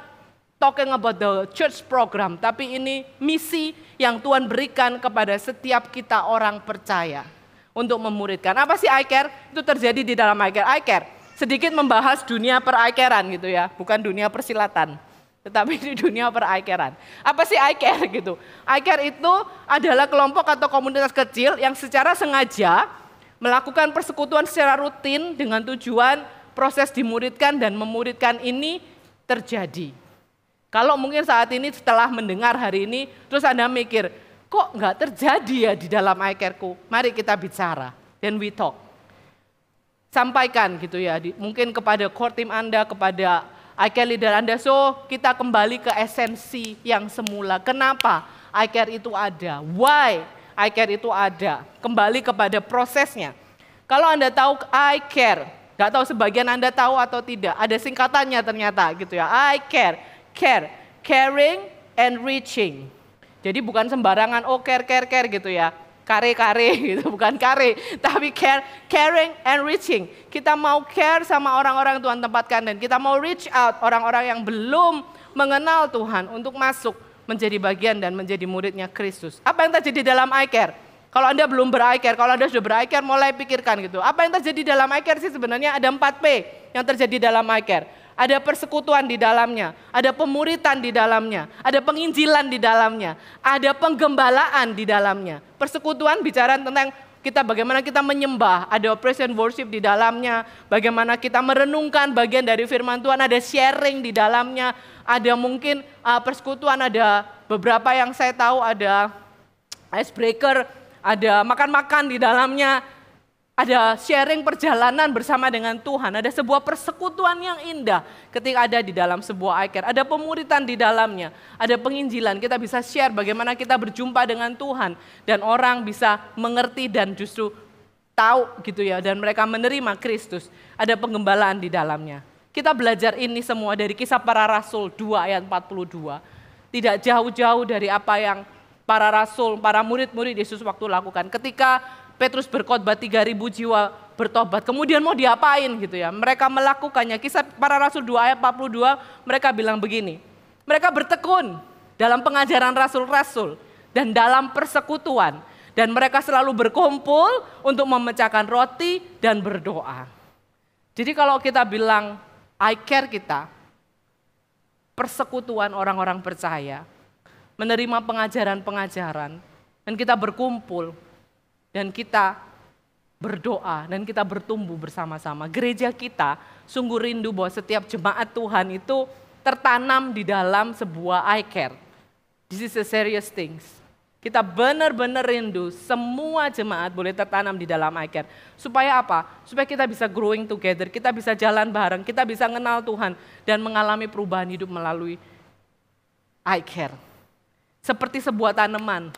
talking about the church program, tapi ini misi yang Tuhan berikan kepada setiap kita orang percaya untuk memuridkan. Apa sih iCare? Itu terjadi di dalam iCare. iCare sedikit membahas dunia per-iCarean gitu ya, bukan dunia persilatan, tetapi di dunia per-iCarean. Apa sih iCare gitu? iCare itu adalah kelompok atau komunitas kecil yang secara sengaja melakukan persekutuan secara rutin dengan tujuan proses dimuridkan dan memuridkan ini terjadi. Kalau mungkin saat ini setelah mendengar hari ini, terus Anda mikir, kok nggak terjadi ya di dalam iCare-ku? Mari kita bicara, then we talk. Sampaikan gitu ya, mungkin kepada core team Anda, kepada iCare leader Anda. So kita kembali ke esensi yang semula. Kenapa iCare itu ada? Why iCare itu ada? Kembali kepada prosesnya. Kalau Anda tahu iCare, nggak tahu sebagian Anda tahu atau tidak, ada singkatannya ternyata gitu ya. iCare, care, caring and reaching. Jadi bukan sembarangan care gitu ya. Kare-kare gitu, bukan kare, tapi care, caring and reaching. Kita mau care sama orang-orang Tuhan tempatkan dan kita mau reach out orang-orang yang belum mengenal Tuhan untuk masuk menjadi bagian dan menjadi muridnya Kristus. Apa yang terjadi dalam iCare? Kalau Anda belum ber-iCare, kalau Anda sudah ber-iCare mulai pikirkan gitu. Apa yang terjadi dalam iCare sih sebenarnya ada 4P yang terjadi dalam iCare. Ada persekutuan di dalamnya, ada pemuritan di dalamnya, ada penginjilan di dalamnya, ada penggembalaan di dalamnya. Persekutuan bicara tentang bagaimana kita menyembah, ada praise and worship di dalamnya, bagaimana kita merenungkan bagian dari firman Tuhan, ada sharing di dalamnya, ada mungkin persekutuan, ada beberapa yang saya tahu ada icebreaker, ada makan-makan di dalamnya, ada sharing perjalanan bersama dengan Tuhan, ada sebuah persekutuan yang indah ketika ada di dalam sebuah iCare, ada pemuritan di dalamnya, ada penginjilan, kita bisa share bagaimana kita berjumpa dengan Tuhan dan orang bisa mengerti dan justru tahu gitu ya, dan mereka menerima Kristus, ada penggembalaan di dalamnya. Kita belajar ini semua dari Kisah Para Rasul 2 ayat 42, tidak jauh-jauh dari apa yang para rasul, para murid-murid Yesus waktu lakukan. Ketika Petrus berkhotbah 3.000 jiwa bertobat, kemudian mau diapain gitu ya. Mereka melakukannya. Kisah Para Rasul 2 ayat 42, mereka bilang begini. Mereka bertekun dalam pengajaran rasul-rasul dan dalam persekutuan. Dan mereka selalu berkumpul untuk memecahkan roti dan berdoa. Jadi kalau kita bilang iCare kita, persekutuan orang-orang percaya, menerima pengajaran-pengajaran, dan kita berkumpul, dan kita berdoa, dan kita bertumbuh bersama-sama. Gereja kita sungguh rindu bahwa setiap jemaat Tuhan itu tertanam di dalam sebuah iCare. This is a serious things. Kita benar-benar rindu semua jemaat boleh tertanam di dalam iCare. Supaya apa? Supaya kita bisa growing together, kita bisa jalan bareng, kita bisa mengenal Tuhan, dan mengalami perubahan hidup melalui iCare. Seperti sebuah tanaman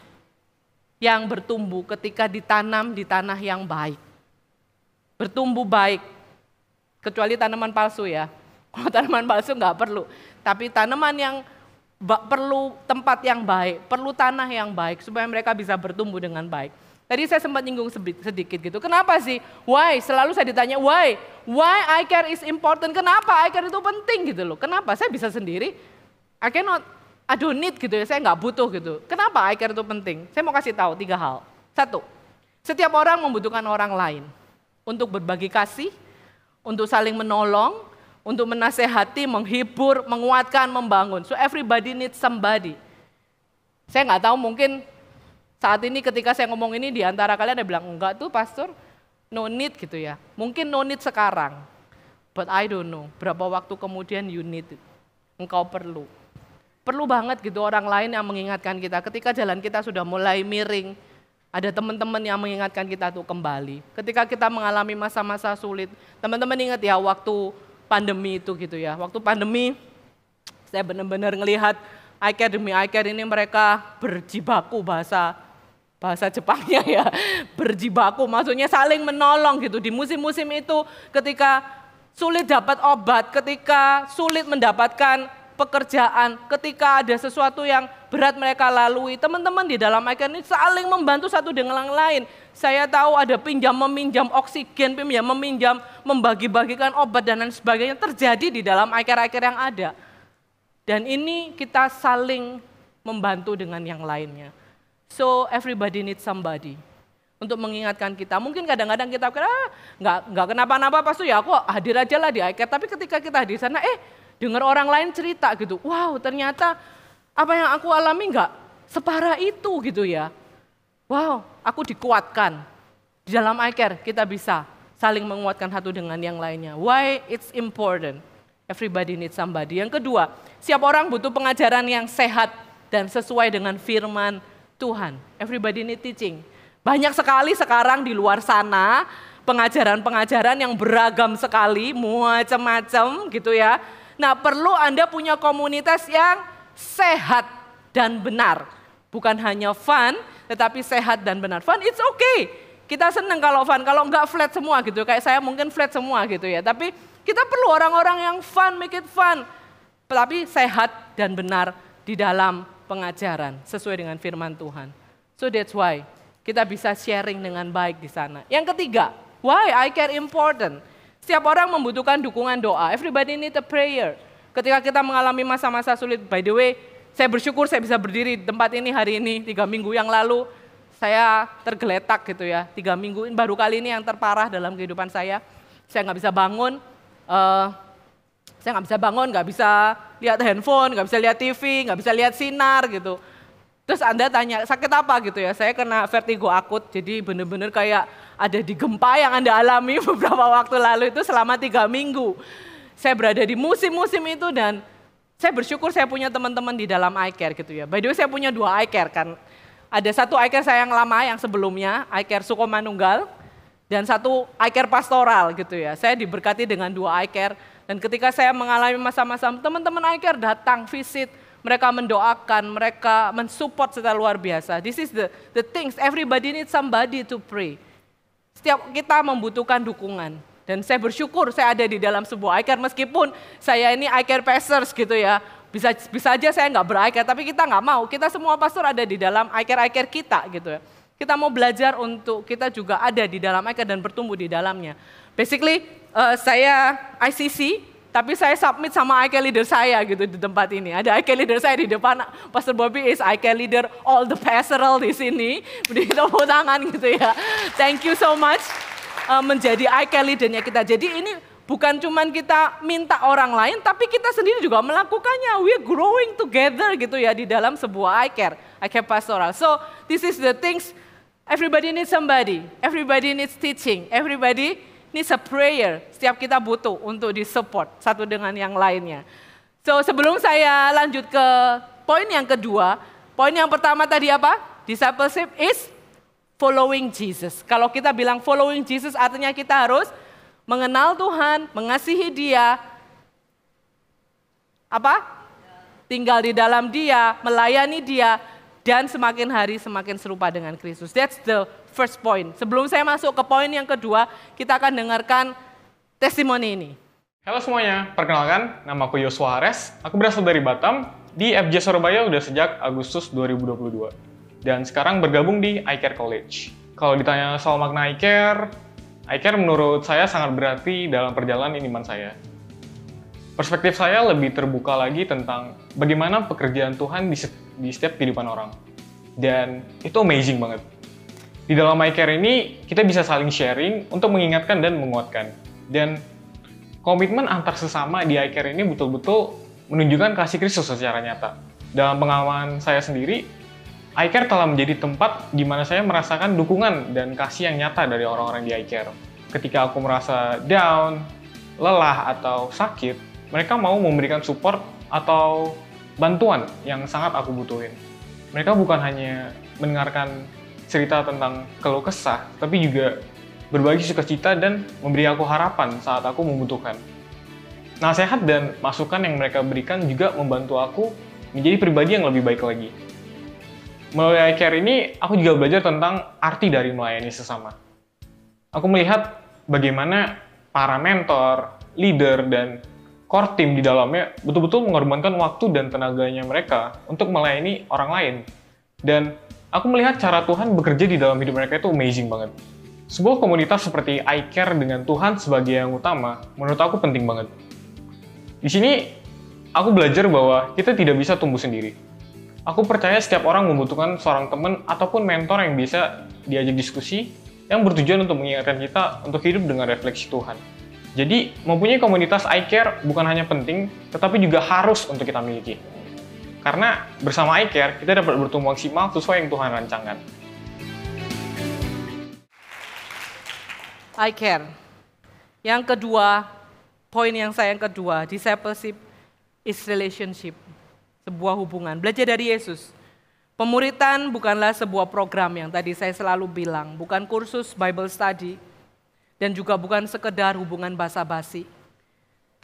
yang bertumbuh ketika ditanam di tanah yang baik. Bertumbuh baik, kecuali tanaman palsu ya. Kalau tanaman palsu nggak perlu, tapi tanaman yang perlu tempat yang baik, perlu tanah yang baik supaya mereka bisa bertumbuh dengan baik. Tadi saya sempat nyinggung sedikit gitu, kenapa sih? Why? Selalu saya ditanya why? Why iCare is important? Kenapa iCare itu penting gitu loh? Kenapa? Saya bisa sendiri, I don't need gitu ya, saya nggak butuh gitu. Kenapa iCare itu penting? Saya mau kasih tahu 3 hal. 1, setiap orang membutuhkan orang lain untuk berbagi kasih, untuk saling menolong, untuk menasehati, menghibur, menguatkan, membangun. So everybody needs somebody. Saya nggak tahu mungkin saat ini ketika saya ngomong ini di antara kalian ada bilang, enggak tuh pastor, no need gitu ya. Mungkin no need sekarang, but I don't know berapa waktu kemudian you need it. Engkau perlu. Perlu banget gitu orang lain yang mengingatkan kita ketika jalan kita sudah mulai miring. Ada teman-teman yang mengingatkan kita tuh kembali. Ketika kita mengalami masa-masa sulit, teman-teman ingat ya waktu pandemi itu gitu ya. Waktu pandemi saya benar-benar ngelihat iCare demi iCare ini mereka berjibaku, bahasa Jepangnya ya. Berjibaku maksudnya saling menolong gitu di musim-musim itu, ketika sulit dapat obat, ketika sulit mendapatkan pekerjaan, ketika ada sesuatu yang berat mereka lalui, teman-teman di dalam iCare ini saling membantu satu dengan yang lain. Saya tahu ada meminjam oksigen, meminjam, membagi-bagikan obat dan lain sebagainya terjadi di dalam iCare yang ada. Dan ini kita saling membantu dengan yang lainnya. So everybody needs somebody untuk mengingatkan kita. Mungkin kadang-kadang kita kira nggak kenapa-napa pastor ya, aku hadir aja lah di iCare. Tapi ketika kita di sana, dengar orang lain cerita gitu, wow ternyata apa yang aku alami nggak separah itu gitu ya. Wow, aku dikuatkan. Di dalam iCare kita bisa saling menguatkan satu dengan yang lainnya. Why it's important? Everybody needs somebody. Yang kedua, setiap orang butuh pengajaran yang sehat dan sesuai dengan firman Tuhan. Everybody need teaching. Banyak sekali sekarang di luar sana pengajaran-pengajaran yang beragam sekali, macam-macam gitu ya. Nah, perlu Anda punya komunitas yang sehat dan benar. Bukan hanya fun, tetapi sehat dan benar. Fun, it's okay. Kita senang kalau fun, kalau enggak flat semua gitu. Kayak saya mungkin flat semua gitu ya. Tapi kita perlu orang-orang yang fun, make it fun. Tapi sehat dan benar di dalam pengajaran, sesuai dengan firman Tuhan. So that's why kita bisa sharing dengan baik di sana. Yang ketiga, why iCare important? Setiap orang membutuhkan dukungan doa. Everybody need a prayer. Ketika kita mengalami masa-masa sulit, by the way, saya bersyukur saya bisa berdiri di tempat ini hari ini. 3 minggu yang lalu saya tergeletak gitu ya. 3 minggu ini baru kali ini yang terparah dalam kehidupan saya. Saya nggak bisa bangun, nggak bisa lihat handphone, nggak bisa lihat TV, nggak bisa lihat sinar gitu. Terus Anda tanya, sakit apa gitu ya? Saya kena vertigo akut, jadi benar-benar kayak ada di gempa yang Anda alami beberapa waktu lalu itu selama 3 minggu. Saya berada di musim-musim itu dan saya bersyukur saya punya teman-teman di dalam iCare gitu ya. By the way saya punya 2 iCare kan. Ada satu iCare saya yang lama yang sebelumnya, iCare Sukomanunggal. Dan satu iCare pastoral gitu ya. Saya diberkati dengan 2 iCare. Dan ketika saya mengalami masa-masa, teman-teman iCare datang, visit. Mereka mendoakan, mereka mensupport secara luar biasa. This is the things, everybody needs somebody to pray. Setiap kita membutuhkan dukungan. Dan saya bersyukur saya ada di dalam sebuah iCare, meskipun saya ini iCare pastors gitu ya. Bisa aja saya nggak ber-iCare, tapi kita nggak mau. Kita semua pastor ada di dalam iCare kita gitu ya. Kita mau belajar untuk kita juga ada di dalam iCare dan bertumbuh di dalamnya. Basically, saya ICC, tapi saya submit sama iCare leader saya gitu di tempat ini. Ada iCare leader saya di depan, Pastor Bobby is iCare leader all the pastoral di sini. Beri tepuk tangan gitu ya. Thank you so much menjadi iCare leadernya kita. Jadi ini bukan cuman kita minta orang lain, tapi kita sendiri juga melakukannya. We're growing together gitu ya di dalam sebuah iCare pastoral. So this is the things, everybody needs somebody, everybody needs teaching, everybody needs a prayer. Setiap kita butuh untuk disupport satu dengan yang lainnya. So sebelum saya lanjut ke poin yang kedua, poin yang pertama tadi apa? Discipleship is following Jesus. Kalau kita bilang following Jesus artinya kita harus mengenal Tuhan, mengasihi Dia, apa? Tinggal di dalam Dia, melayani Dia, dan semakin hari semakin serupa dengan Kristus. That's the first point. Sebelum saya masuk ke poin yang kedua, kita akan dengarkan testimoni ini. Halo semuanya, perkenalkan, nama aku Yosua Hares. Aku berasal dari Batam, di FJ Surabaya udah sejak Agustus 2022. Dan sekarang bergabung di iCare College. Kalau ditanya soal makna iCare menurut saya sangat berarti dalam perjalanan iman saya. Perspektif saya lebih terbuka lagi tentang bagaimana pekerjaan Tuhan di setiap kehidupan orang. Dan itu amazing banget. Di dalam iCare ini, kita bisa saling sharing untuk mengingatkan dan menguatkan. Dan komitmen antar sesama di iCare ini betul-betul menunjukkan kasih Kristus secara nyata. Dalam pengalaman saya sendiri, iCare telah menjadi tempat di mana saya merasakan dukungan dan kasih yang nyata dari orang-orang di iCare. Ketika aku merasa down, lelah, atau sakit, mereka mau memberikan support atau bantuan yang sangat aku butuhin. Mereka bukan hanya mendengarkan cerita tentang keluh kesah, tapi juga berbagi sukacita dan memberi aku harapan saat aku membutuhkan. Nasihat dan masukan yang mereka berikan juga membantu aku menjadi pribadi yang lebih baik lagi. Melalui iCare ini, aku juga belajar tentang arti dari melayani sesama. Aku melihat bagaimana para mentor, leader, dan core team di dalamnya betul-betul mengorbankan waktu dan tenaganya mereka untuk melayani orang lain. Dan aku melihat cara Tuhan bekerja di dalam hidup mereka itu amazing banget. Sebuah komunitas seperti iCare dengan Tuhan sebagai yang utama, menurut aku penting banget. Di sini, aku belajar bahwa kita tidak bisa tumbuh sendiri. Aku percaya setiap orang membutuhkan seorang teman ataupun mentor yang bisa diajak diskusi, yang bertujuan untuk mengingatkan kita untuk hidup dengan refleksi Tuhan. Jadi, mempunyai komunitas iCare bukan hanya penting, tetapi juga harus untuk kita miliki. Karena bersama iCare, kita dapat bertumbuh maksimal sesuai yang Tuhan rancangkan. iCare. Yang kedua, poin yang saya yang kedua, discipleship is relationship. Sebuah hubungan, belajar dari Yesus. Pemuritan bukanlah sebuah program yang tadi saya selalu bilang, bukan kursus Bible study, dan juga bukan sekedar hubungan basa-basi.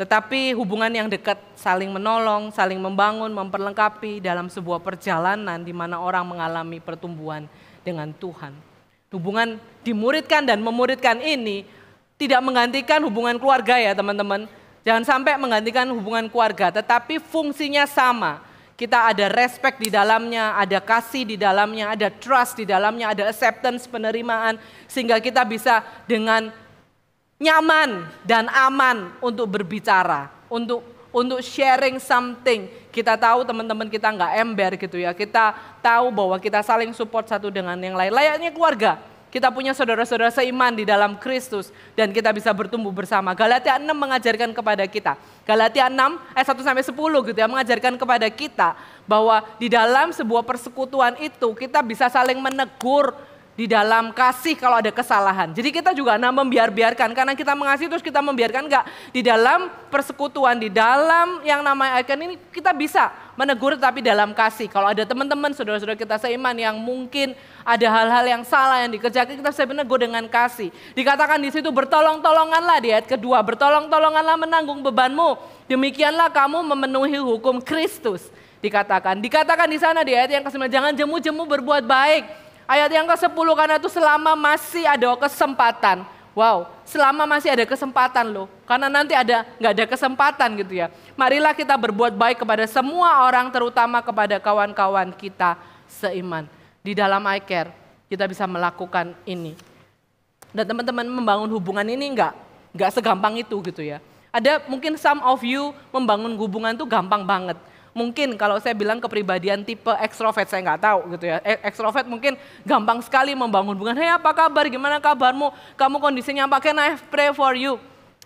Tetapi hubungan yang dekat, saling menolong, saling membangun, memperlengkapi dalam sebuah perjalanan di mana orang mengalami pertumbuhan dengan Tuhan. Hubungan dimuridkan dan memuridkan ini tidak menggantikan hubungan keluarga ya teman-teman. Jangan sampai menggantikan hubungan keluarga, tetapi fungsinya sama. Kita ada respect di dalamnya, ada kasih di dalamnya, ada trust di dalamnya, ada acceptance, penerimaan. Sehingga kita bisa dengan nyaman dan aman untuk berbicara, untuk sharing something. Kita tahu teman-teman kita nggak ember gitu ya. Kita tahu bahwa kita saling support satu dengan yang lain. Layaknya keluarga, Kita punya saudara-saudara seiman di dalam Kristus dan kita bisa bertumbuh bersama. Galatia 6 mengajarkan kepada kita. Galatia 6 ayat 1 sampai 10 gitu ya, mengajarkan kepada kita bahwa di dalam sebuah persekutuan itu kita bisa saling menegur di dalam kasih kalau ada kesalahan. Jadi kita juga membiarkan, karena kita mengasihi terus kita membiarkan, enggak. Di dalam persekutuan, di dalam yang namanya icon ini kita bisa menegur tapi dalam kasih. Kalau ada teman-teman, saudara-saudara kita seiman yang mungkin ada hal-hal yang salah yang dikerjakan, kita bisa menegur dengan kasih. Dikatakan di situ bertolong-tolonganlah, di ayat kedua, bertolong-tolonganlah menanggung bebanmu. Demikianlah kamu memenuhi hukum Kristus. Dikatakan di sana di ayat yang ke-9, jangan jemu-jemu berbuat baik. Ayat yang ke-10, karena itu selama masih ada kesempatan. Wow, selama masih ada kesempatan loh. Karena nanti nggak ada kesempatan gitu ya. Marilah kita berbuat baik kepada semua orang, terutama kepada kawan-kawan kita seiman. Di dalam iCare kita bisa melakukan ini. Dan teman-teman, membangun hubungan ini nggak segampang itu gitu ya. Ada mungkin some of you membangun hubungan itu gampang banget. Mungkin kalau saya bilang kepribadian tipe ekstrovert, saya nggak tahu gitu ya. Ekstrovert mungkin gampang sekali membangun hubungan. Hey, apa kabar? Gimana kabarmu? Kamu kondisinya apa? Can I pray for you?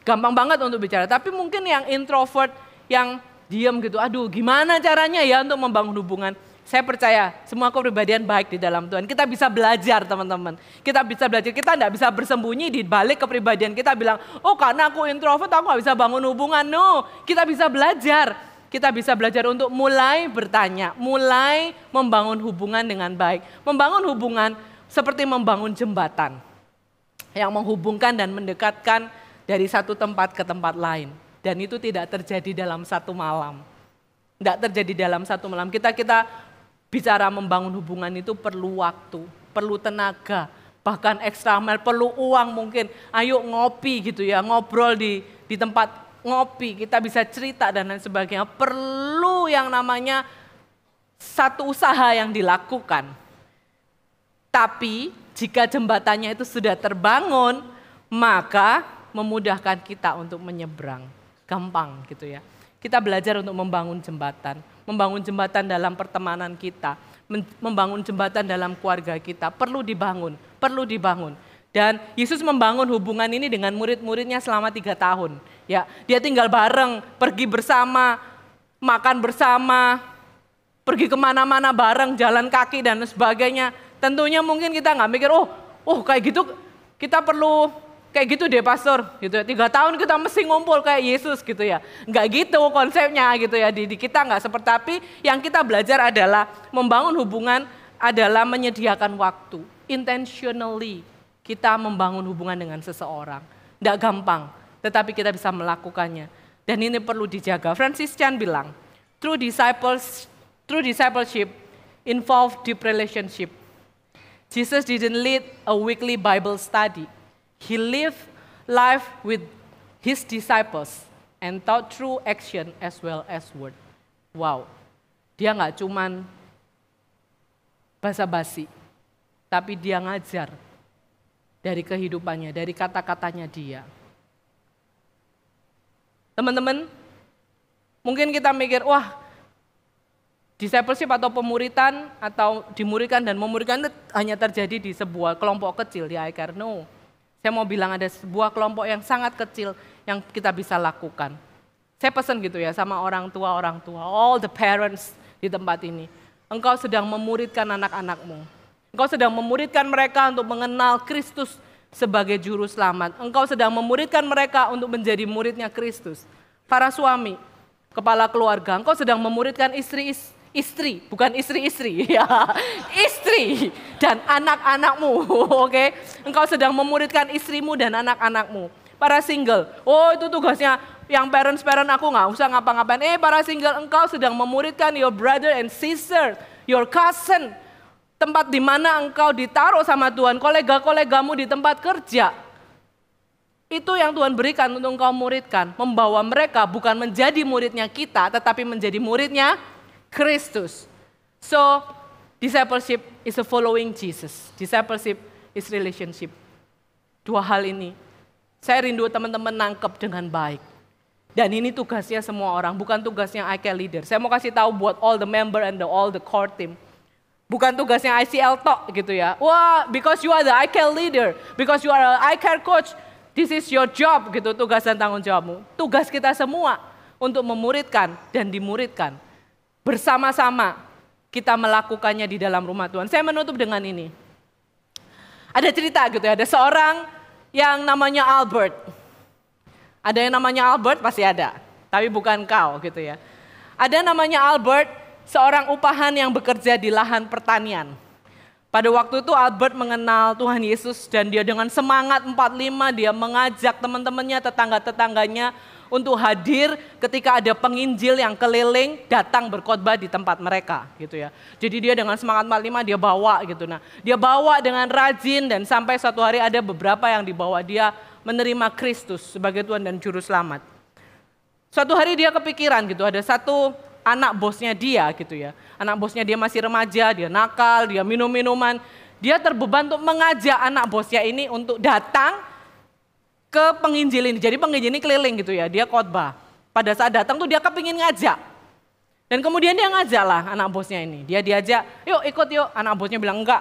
Gampang banget untuk bicara. Tapi mungkin yang introvert, yang diam gitu. Aduh, gimana caranya ya untuk membangun hubungan? Saya percaya semua kepribadian baik di dalam Tuhan. Kita bisa belajar, teman-teman. Kita bisa belajar. Kita nggak bisa bersembunyi di balik kepribadian kita bilang, oh karena aku introvert aku nggak bisa bangun hubungan. No, kita bisa belajar. Kita bisa belajar untuk mulai bertanya, mulai membangun hubungan dengan baik. Membangun hubungan seperti membangun jembatan yang menghubungkan dan mendekatkan dari satu tempat ke tempat lain. Dan itu tidak terjadi dalam satu malam. Tidak terjadi dalam satu malam. Kita bicara membangun hubungan itu perlu waktu, perlu tenaga, bahkan ekstra mile, perlu uang mungkin. Ayo ngopi gitu ya, ngobrol di tempat ngopi, kita bisa cerita dan lain sebagainya. Perlu yang namanya satu usaha yang dilakukan. Tapi jika jembatannya itu sudah terbangun, maka memudahkan kita untuk menyeberang. Gampang gitu ya. Kita belajar untuk membangun jembatan dalam pertemanan kita, membangun jembatan dalam keluarga kita. Perlu dibangun. Dan Yesus membangun hubungan ini dengan murid-muridnya selama 3 tahun. Ya, dia tinggal bareng, pergi bersama, makan bersama, pergi kemana-mana bareng, jalan kaki dan sebagainya. Tentunya mungkin kita nggak mikir, oh kayak gitu kita perlu kayak gitu deh pastor. Gitu ya. 3 tahun kita mesti ngumpul kayak Yesus gitu ya. Nggak gitu konsepnya gitu ya. Di kita nggak seperti, tapi yang kita belajar adalah membangun hubungan adalah menyediakan waktu, intentionally. Kita membangun hubungan dengan seseorang. Tidak gampang, tetapi kita bisa melakukannya. Dan ini perlu dijaga. Francis Chan bilang, true discipleship involve deep relationship. Jesus didn't lead a weekly Bible study. He lived life with his disciples and taught through action as well as word. Wow, dia nggak cuman basa-basi, tapi dia ngajar. Dari kehidupannya, dari kata-katanya dia. Teman-teman, mungkin kita mikir, wah discipleship atau pemuritan atau dimuridkan dan memuridkan itu hanya terjadi di sebuah kelompok kecil di iCare. No, saya mau bilang ada sebuah kelompok yang sangat kecil yang kita bisa lakukan. Saya pesan gitu ya sama orang tua, all the parents di tempat ini. Engkau sedang memuridkan anak-anakmu. Engkau sedang memuridkan mereka untuk mengenal Kristus sebagai juru selamat. Engkau sedang memuridkan mereka untuk menjadi muridnya Kristus. Para suami, kepala keluarga, engkau sedang memuridkan istri, bukan istri-istri, ya, istri dan anak-anakmu, oke? Engkau sedang memuridkan istrimu dan anak-anakmu. Para single, oh itu tugasnya yang parents aku nggak usah ngapa-ngapain. Para single, engkau sedang memuridkan your brother and sister, your cousin. Tempat di mana engkau ditaruh sama Tuhan, kolega-kolegamu di tempat kerja. Itu yang Tuhan berikan untuk engkau muridkan. Membawa mereka bukan menjadi muridnya kita, tetapi menjadi muridnya Kristus. So, discipleship is a following Jesus. Discipleship is relationship. 2 hal ini. Saya rindu teman-teman nangkep dengan baik. Dan ini tugasnya semua orang, bukan tugasnya iCare leader. Saya mau kasih tahu buat all the member and all the core team. Bukan tugasnya ICL Talk gitu ya. Wah, because you are the iCare leader, because you are an iCare coach, this is your job gitu, tugas dan tanggung jawabmu. Tugas kita semua untuk memuridkan dan dimuridkan. Bersama-sama kita melakukannya di dalam rumah Tuhan. Saya menutup dengan ini. Ada cerita gitu ya, ada seorang yang namanya Albert. Ada yang namanya Albert pasti ada, tapi bukan kau gitu ya. Ada namanya Albert, seorang upahan yang bekerja di lahan pertanian. Pada waktu itu Albert mengenal Tuhan Yesus dan dia dengan semangat 45 dia mengajak teman-temannya, tetangga-tetangganya untuk hadir ketika ada penginjil yang keliling datang berkhotbah di tempat mereka gitu ya. Jadi dia dengan semangat 45 dia bawa gitu. Nah, dia bawa dengan rajin dan sampai suatu hari ada beberapa yang dibawa dia menerima Kristus sebagai Tuhan dan Juru Selamat. Suatu hari dia kepikiran gitu, ada satu anak bosnya dia gitu ya. Anak bosnya dia masih remaja, dia nakal, dia minum-minuman. Dia terbeban untuk mengajak anak bosnya ini untuk datang ke penginjil ini. Jadi penginjil ini keliling gitu ya, dia khotbah. Pada saat datang tuh dia kepingin ngajak. Dan kemudian dia ngajak lah anak bosnya ini. Dia diajak, yuk ikut yuk. Anak bosnya bilang enggak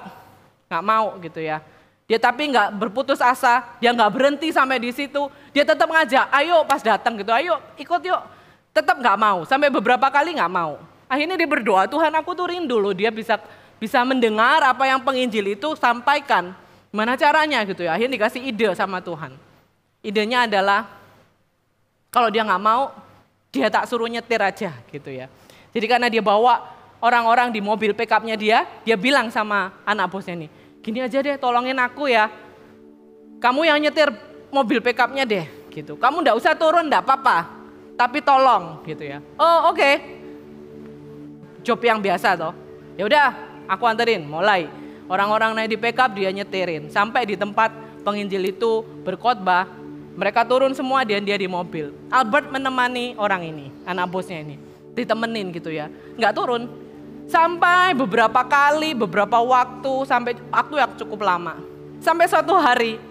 mau gitu ya. Dia tapi enggak berputus asa, dia enggak berhenti sampai di situ. Dia tetap ngajak, ayo pas datang gitu, ayo ikut yuk. Tetap nggak mau, sampai beberapa kali nggak mau. Akhirnya dia berdoa, Tuhan aku tuh rindu loh, dia bisa mendengar apa yang penginjil itu sampaikan. Gimana caranya gitu ya, akhirnya dikasih ide sama Tuhan. Idenya adalah, kalau dia nggak mau, dia tak suruh nyetir aja gitu ya. Jadi karena dia bawa orang-orang di mobil pick-up-nya dia bilang sama anak bosnya nih, gini aja deh tolongin aku ya, kamu yang nyetir mobil pick-up-nya deh gitu. Kamu nggak usah turun, nggak apa-apa. Tapi tolong gitu ya. Oh oke. Job yang biasa toh. Ya udah, aku anterin. Mulai orang-orang naik di pickup dia nyetirin sampai di tempat penginjil itu berkhotbah. Mereka turun semua dan dia di mobil. Albert menemani orang ini, anak bosnya ini. Ditemenin gitu ya. Enggak turun. Sampai beberapa kali, beberapa waktu, sampai waktu yang cukup lama. Sampai suatu hari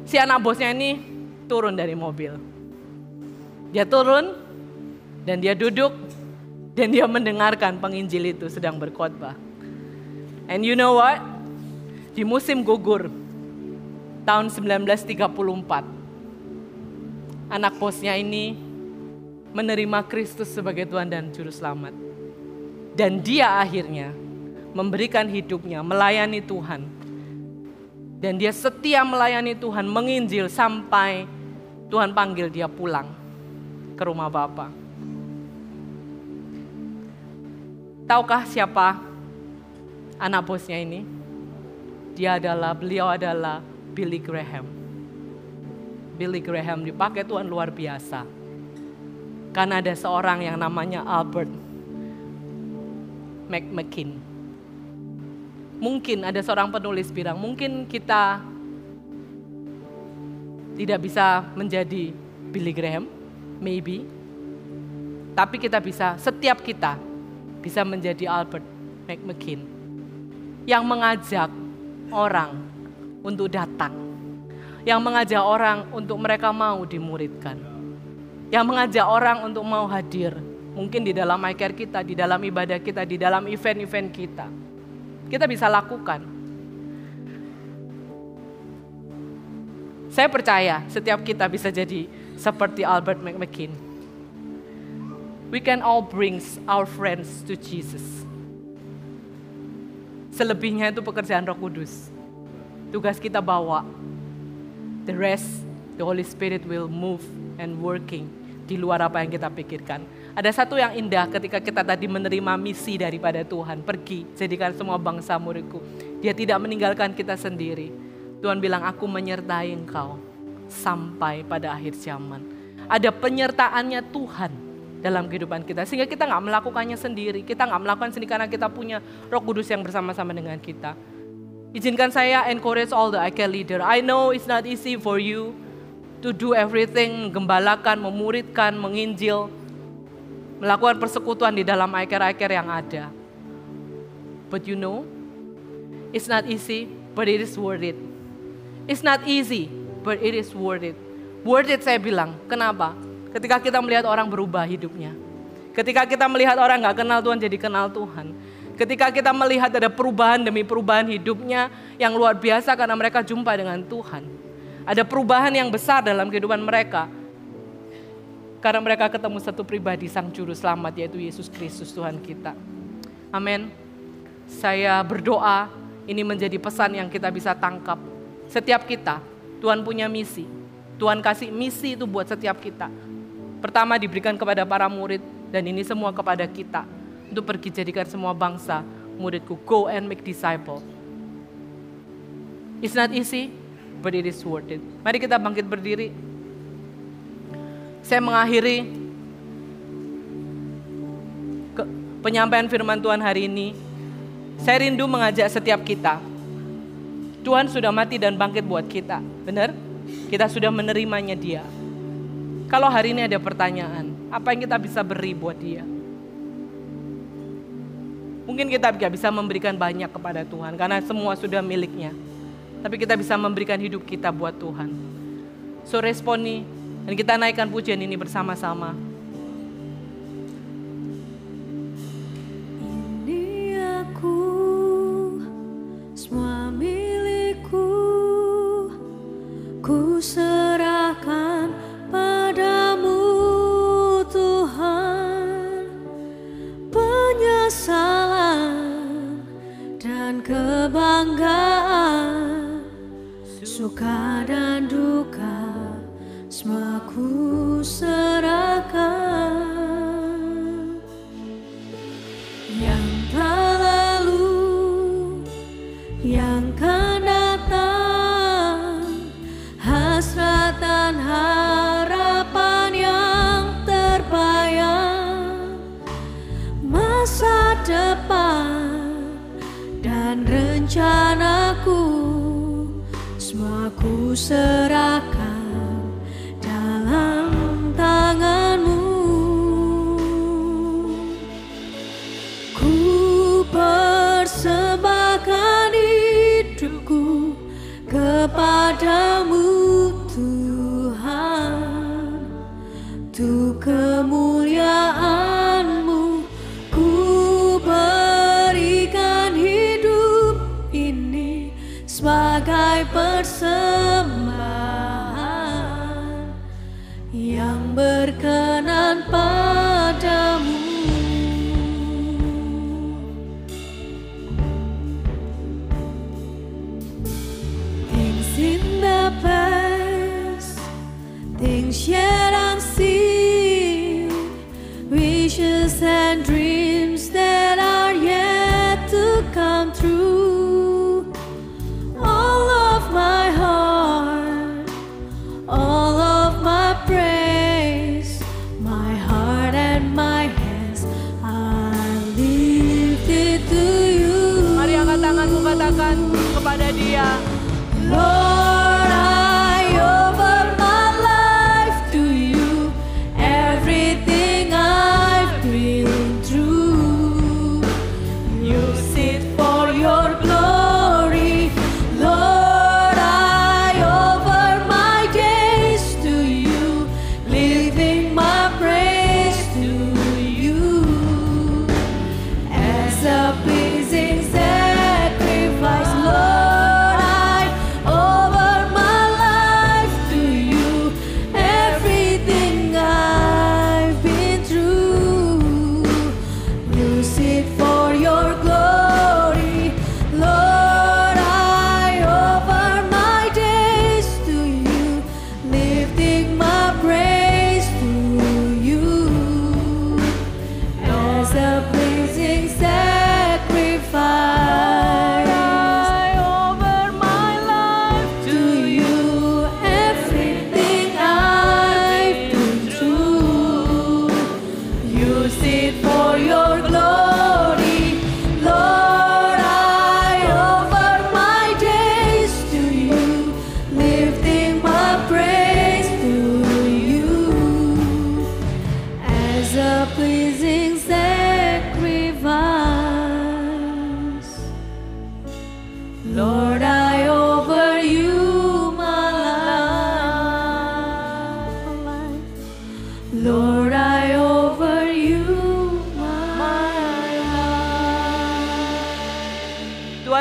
si anak bosnya ini turun dari mobil. Dia turun dan dia duduk dan dia mendengarkan penginjil itu sedang berkhotbah. And you know what? Di musim gugur tahun 1934, anak bosnya ini menerima Kristus sebagai Tuhan dan Juru Selamat. Dan dia akhirnya memberikan hidupnya melayani Tuhan. Dan dia setia melayani Tuhan, menginjil sampai Tuhan panggil dia pulang ke rumah Bapa. Tahukah siapa anak bosnya ini? Beliau adalah Billy Graham. Billy Graham dipakai Tuhan luar biasa. Karena ada seorang yang namanya Albert McMakin. Mungkin ada seorang penulis bilang, mungkin kita tidak bisa menjadi Billy Graham, maybe. Tapi setiap kita bisa menjadi Albert McMakin yang mengajak orang untuk datang. Yang mengajak orang untuk mereka mau dimuridkan. Yang mengajak orang untuk mau hadir. Mungkin di dalam iCare kita, di dalam ibadah kita, di dalam event-event kita. Kita bisa lakukan. Saya percaya setiap kita bisa jadi seperti Albert McMakin. We can all bring our friends to Jesus. Selebihnya itu pekerjaan Roh Kudus. Tugas kita bawa. The rest, the Holy Spirit will move and working di luar apa yang kita pikirkan. Ada satu yang indah ketika kita tadi menerima misi daripada Tuhan. Pergi, jadikan semua bangsa muridku. Dia tidak meninggalkan kita sendiri. Tuhan bilang, aku menyertai engkau sampai pada akhir zaman. Ada penyertaannya Tuhan dalam kehidupan kita. Sehingga kita gak melakukannya sendiri. Kita gak melakukan sendiri karena kita punya Roh Kudus yang bersama-sama dengan kita. Izinkan saya encourage all the iCare leader. I know it's not easy for you to do everything, menggembalakan, memuridkan, menginjil, melakukan persekutuan di dalam iCare yang ada. But you know, it's not easy, but it is worth it. It's not easy, but it is worth it. Worth it saya bilang, kenapa? Ketika kita melihat orang berubah hidupnya. Ketika kita melihat orang gak kenal Tuhan jadi kenal Tuhan. Ketika kita melihat ada perubahan demi perubahan hidupnya yang luar biasa karena mereka jumpa dengan Tuhan. Ada perubahan yang besar dalam kehidupan mereka. Karena mereka ketemu satu pribadi Sang Juru Selamat yaitu Yesus Kristus Tuhan kita. Amin. Saya berdoa ini menjadi pesan yang kita bisa tangkap. Setiap kita, Tuhan punya misi. Tuhan kasih misi itu buat setiap kita. Pertama diberikan kepada para murid dan ini semua kepada kita. Untuk pergi jadikan semua bangsa muridku. Go and make disciple. It's not easy, but it is worth it. Mari kita bangkit berdiri. Saya mengakhiri penyampaian firman Tuhan hari ini. Saya rindu mengajak setiap kita. Tuhan sudah mati dan bangkit buat kita. Benar? Kita sudah menerimanya Dia. Kalau hari ini ada pertanyaan, apa yang kita bisa beri buat Dia? Mungkin kita gak bisa memberikan banyak kepada Tuhan karena semua sudah miliknya. Tapi kita bisa memberikan hidup kita buat Tuhan. So responi dan kita naikkan pujian ini bersama-sama. Ini aku, semua milikku, ku serahkan padamu Tuhan. Penyesalan dan kebanggaan, suka dan duka, semua ku serahkan. Yang telah lalu, yang akan datang, hasrat dan harapan yang terbayang, masa depan dan rencanaku, semua ku serahkan dalam tanganmu. Ku persembahkan hidupku kepadamu Tuhan, untuk kemuliaan-Mu ku berikan hidup ini sebagai persembahan yang berkenan padamu. Things in the past, things yet unseen, wishes and dreams that are yet to come true. All of my heart, all of my praise, my heart and my hands, I lift it to you. Mari angkat tanganmu, katakan kepada Dia. Lord, I offer my life to you.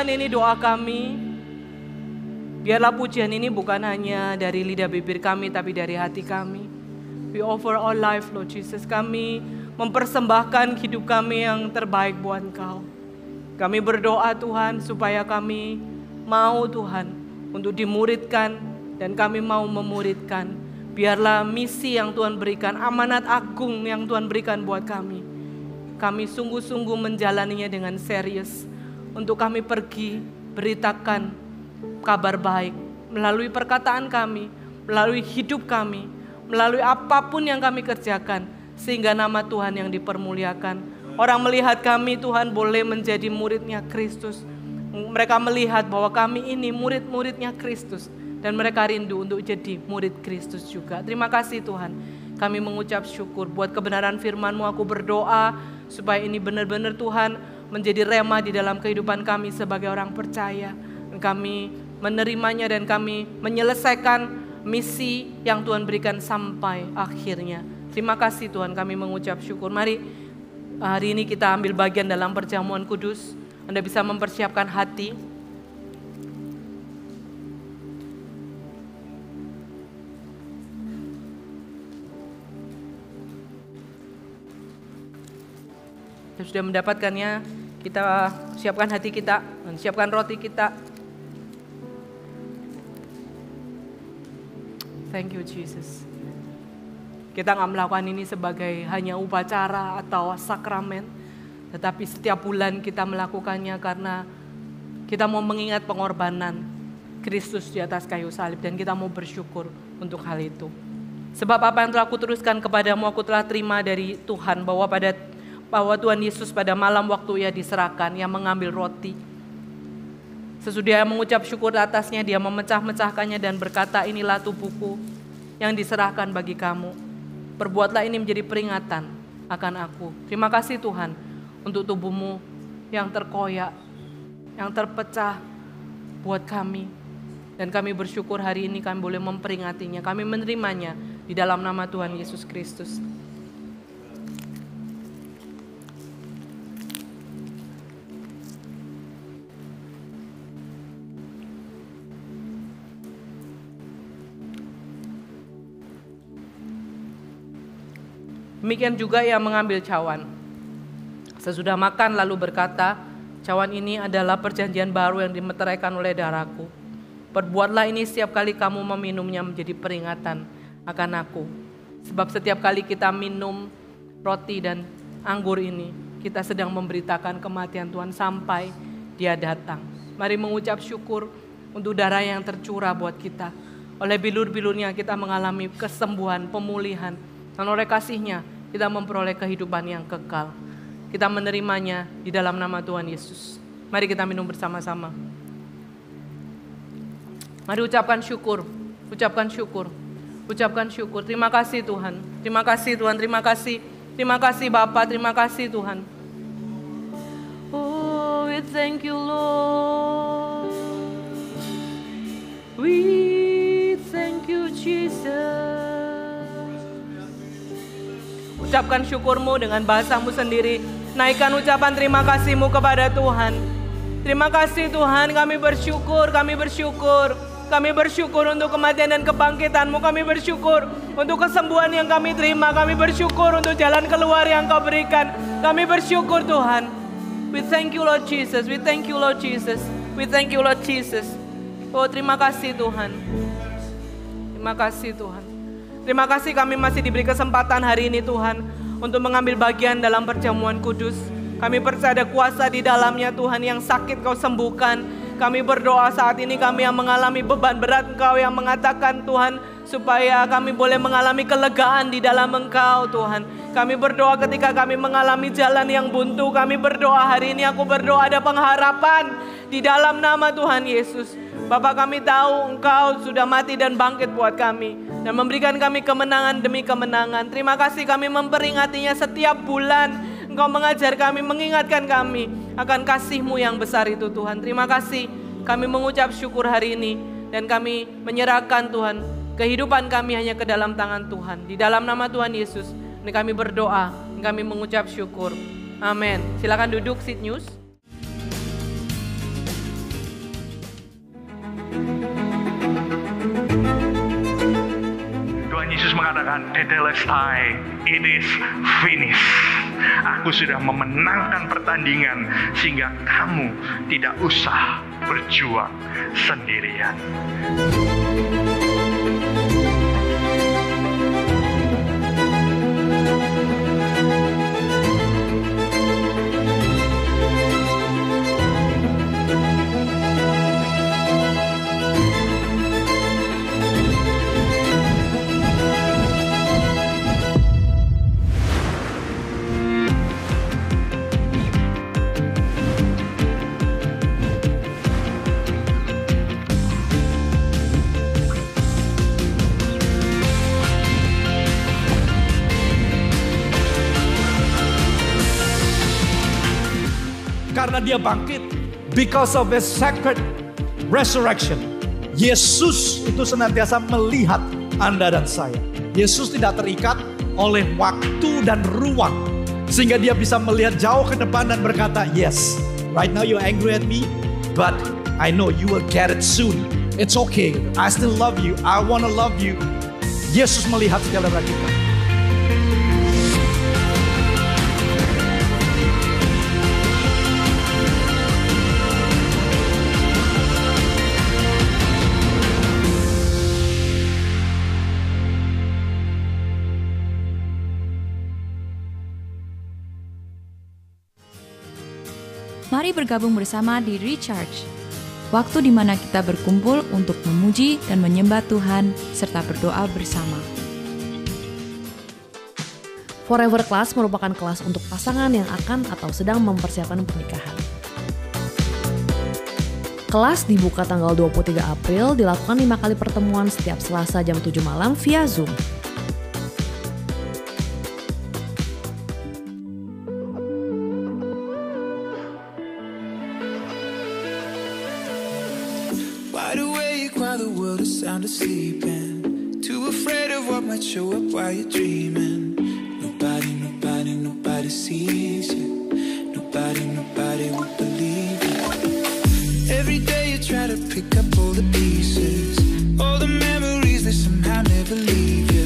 Tuhan, ini doa kami. Biarlah pujian ini bukan hanya dari lidah bibir kami, tapi dari hati kami. We offer our life, Lord Jesus. Kami mempersembahkan hidup kami yang terbaik buat Engkau. Kami berdoa Tuhan, supaya kami mau Tuhan untuk dimuridkan, dan kami mau memuridkan. Biarlah misi yang Tuhan berikan, amanat agung yang Tuhan berikan buat kami. Kami sungguh-sungguh menjalaninya dengan serius. Untuk kami pergi, beritakan kabar baik melalui perkataan kami, melalui hidup kami, melalui apapun yang kami kerjakan, sehingga nama Tuhan yang dipermuliakan. Orang melihat kami Tuhan boleh menjadi muridnya Kristus. Mereka melihat bahwa kami ini murid-muridnya Kristus, dan mereka rindu untuk jadi murid Kristus juga. Terima kasih Tuhan. Kami mengucap syukur buat kebenaran firman-Mu. Aku berdoa supaya ini benar-benar Tuhan menjadi rema di dalam kehidupan kami sebagai orang percaya. Kami menerimanya dan kami menyelesaikan misi yang Tuhan berikan sampai akhirnya. Terima kasih Tuhan, kami mengucap syukur. Mari hari ini kita ambil bagian dalam perjamuan kudus. Anda bisa mempersiapkan hati. Kita sudah mendapatkannya, kita siapkan hati kita, siapkan roti kita. Thank you Jesus. Kita nggak melakukan ini sebagai hanya upacara atau sakramen, tetapi setiap bulan kita melakukannya karena kita mau mengingat pengorbanan Kristus di atas kayu salib, dan kita mau bersyukur untuk hal itu. Sebab apa yang telah kuteruskan kepadamu, aku telah terima dari Tuhan, bahwa Tuhan Yesus pada malam waktu Ia diserahkan, Ia mengambil roti. Sesudah Ia mengucap syukur atasnya, Dia memecah-mecahkannya dan berkata, inilah tubuhku yang diserahkan bagi kamu. Perbuatlah ini menjadi peringatan akan aku. Terima kasih Tuhan untuk tubuh-Mu yang terkoyak, yang terpecah buat kami. Dan kami bersyukur hari ini kami boleh memperingatinya. Kami menerimanya di dalam nama Tuhan Yesus Kristus. Demikian juga Ia mengambil cawan. Sesudah makan lalu berkata, cawan ini adalah perjanjian baru yang dimeteraikan oleh darahku. Perbuatlah ini setiap kali kamu meminumnya menjadi peringatan akan aku. Sebab setiap kali kita minum roti dan anggur ini, kita sedang memberitakan kematian Tuhan sampai Dia datang. Mari mengucap syukur untuk darah yang tercurah buat kita. Oleh bilur-bilurnya kita mengalami kesembuhan, pemulihan. Dan oleh kasih-Nya kita memperoleh kehidupan yang kekal. Kita menerimanya di dalam nama Tuhan Yesus. Mari kita minum bersama-sama. Mari ucapkan syukur, ucapkan syukur, ucapkan syukur. Terima kasih Tuhan, terima kasih Tuhan, terima kasih. Terima kasih Bapa, terima kasih Tuhan. Oh, we thank you Lord. We thank you Jesus. Ucapkan syukurmu dengan bahasamu sendiri. Naikkan ucapan terima kasihmu kepada Tuhan. Terima kasih Tuhan, kami bersyukur, kami bersyukur. Kami bersyukur untuk kematian dan kebangkitan-Mu. Kami bersyukur untuk kesembuhan yang kami terima. Kami bersyukur untuk jalan keluar yang Kau berikan. Kami bersyukur Tuhan. We thank you Lord Jesus. We thank you Lord Jesus. We thank you Lord Jesus. Oh terima kasih Tuhan. Terima kasih Tuhan. Terima kasih kami masih diberi kesempatan hari ini Tuhan untuk mengambil bagian dalam perjamuan kudus. Kami percaya ada kuasa di dalamnya Tuhan, yang sakit Kau sembuhkan. Kami berdoa saat ini kami yang mengalami beban berat, Engkau yang mengatakan Tuhan supaya kami boleh mengalami kelegaan di dalam Engkau Tuhan. Kami berdoa ketika kami mengalami jalan yang buntu. Kami berdoa hari ini, aku berdoa ada pengharapan di dalam nama Tuhan Yesus. Bapa, kami tahu Engkau sudah mati dan bangkit buat kami dan memberikan kami kemenangan demi kemenangan. Terima kasih kami memperingatinya setiap bulan. Engkau mengajar kami, mengingatkan kami akan kasih-Mu yang besar itu Tuhan. Terima kasih kami mengucap syukur hari ini dan kami menyerahkan Tuhan kehidupan kami hanya ke dalam tangan Tuhan. Di dalam nama Tuhan Yesus ini kami berdoa, kami mengucap syukur. Amin. Silakan duduk, Seed News. mengatakan tetelestai, it is finished. Aku sudah memenangkan pertandingan sehingga kamu tidak usah berjuang sendirian. Karena dia bangkit, because of his sacred resurrection. Yesus itu senantiasa melihat Anda dan saya. Yesus tidak terikat oleh waktu dan ruang. Sehingga dia bisa melihat jauh ke depan dan berkata, yes, right now you're angry at me, but I know you will get it soon. It's okay, I still love you, I wanna love you. Yesus melihat segala kita. Mari bergabung bersama di Recharge, waktu di mana kita berkumpul untuk memuji dan menyembah Tuhan serta berdoa bersama. Forever Class merupakan kelas untuk pasangan yang akan atau sedang mempersiapkan pernikahan. Kelas dibuka tanggal 23 April, dilakukan 5 kali pertemuan setiap Selasa jam 7 malam via Zoom. Sound asleep and too afraid of what might show up while you're dreaming. Nobody sees you. Nobody will believe you. Every day you try to pick up all the pieces, all the memories that somehow never leave you.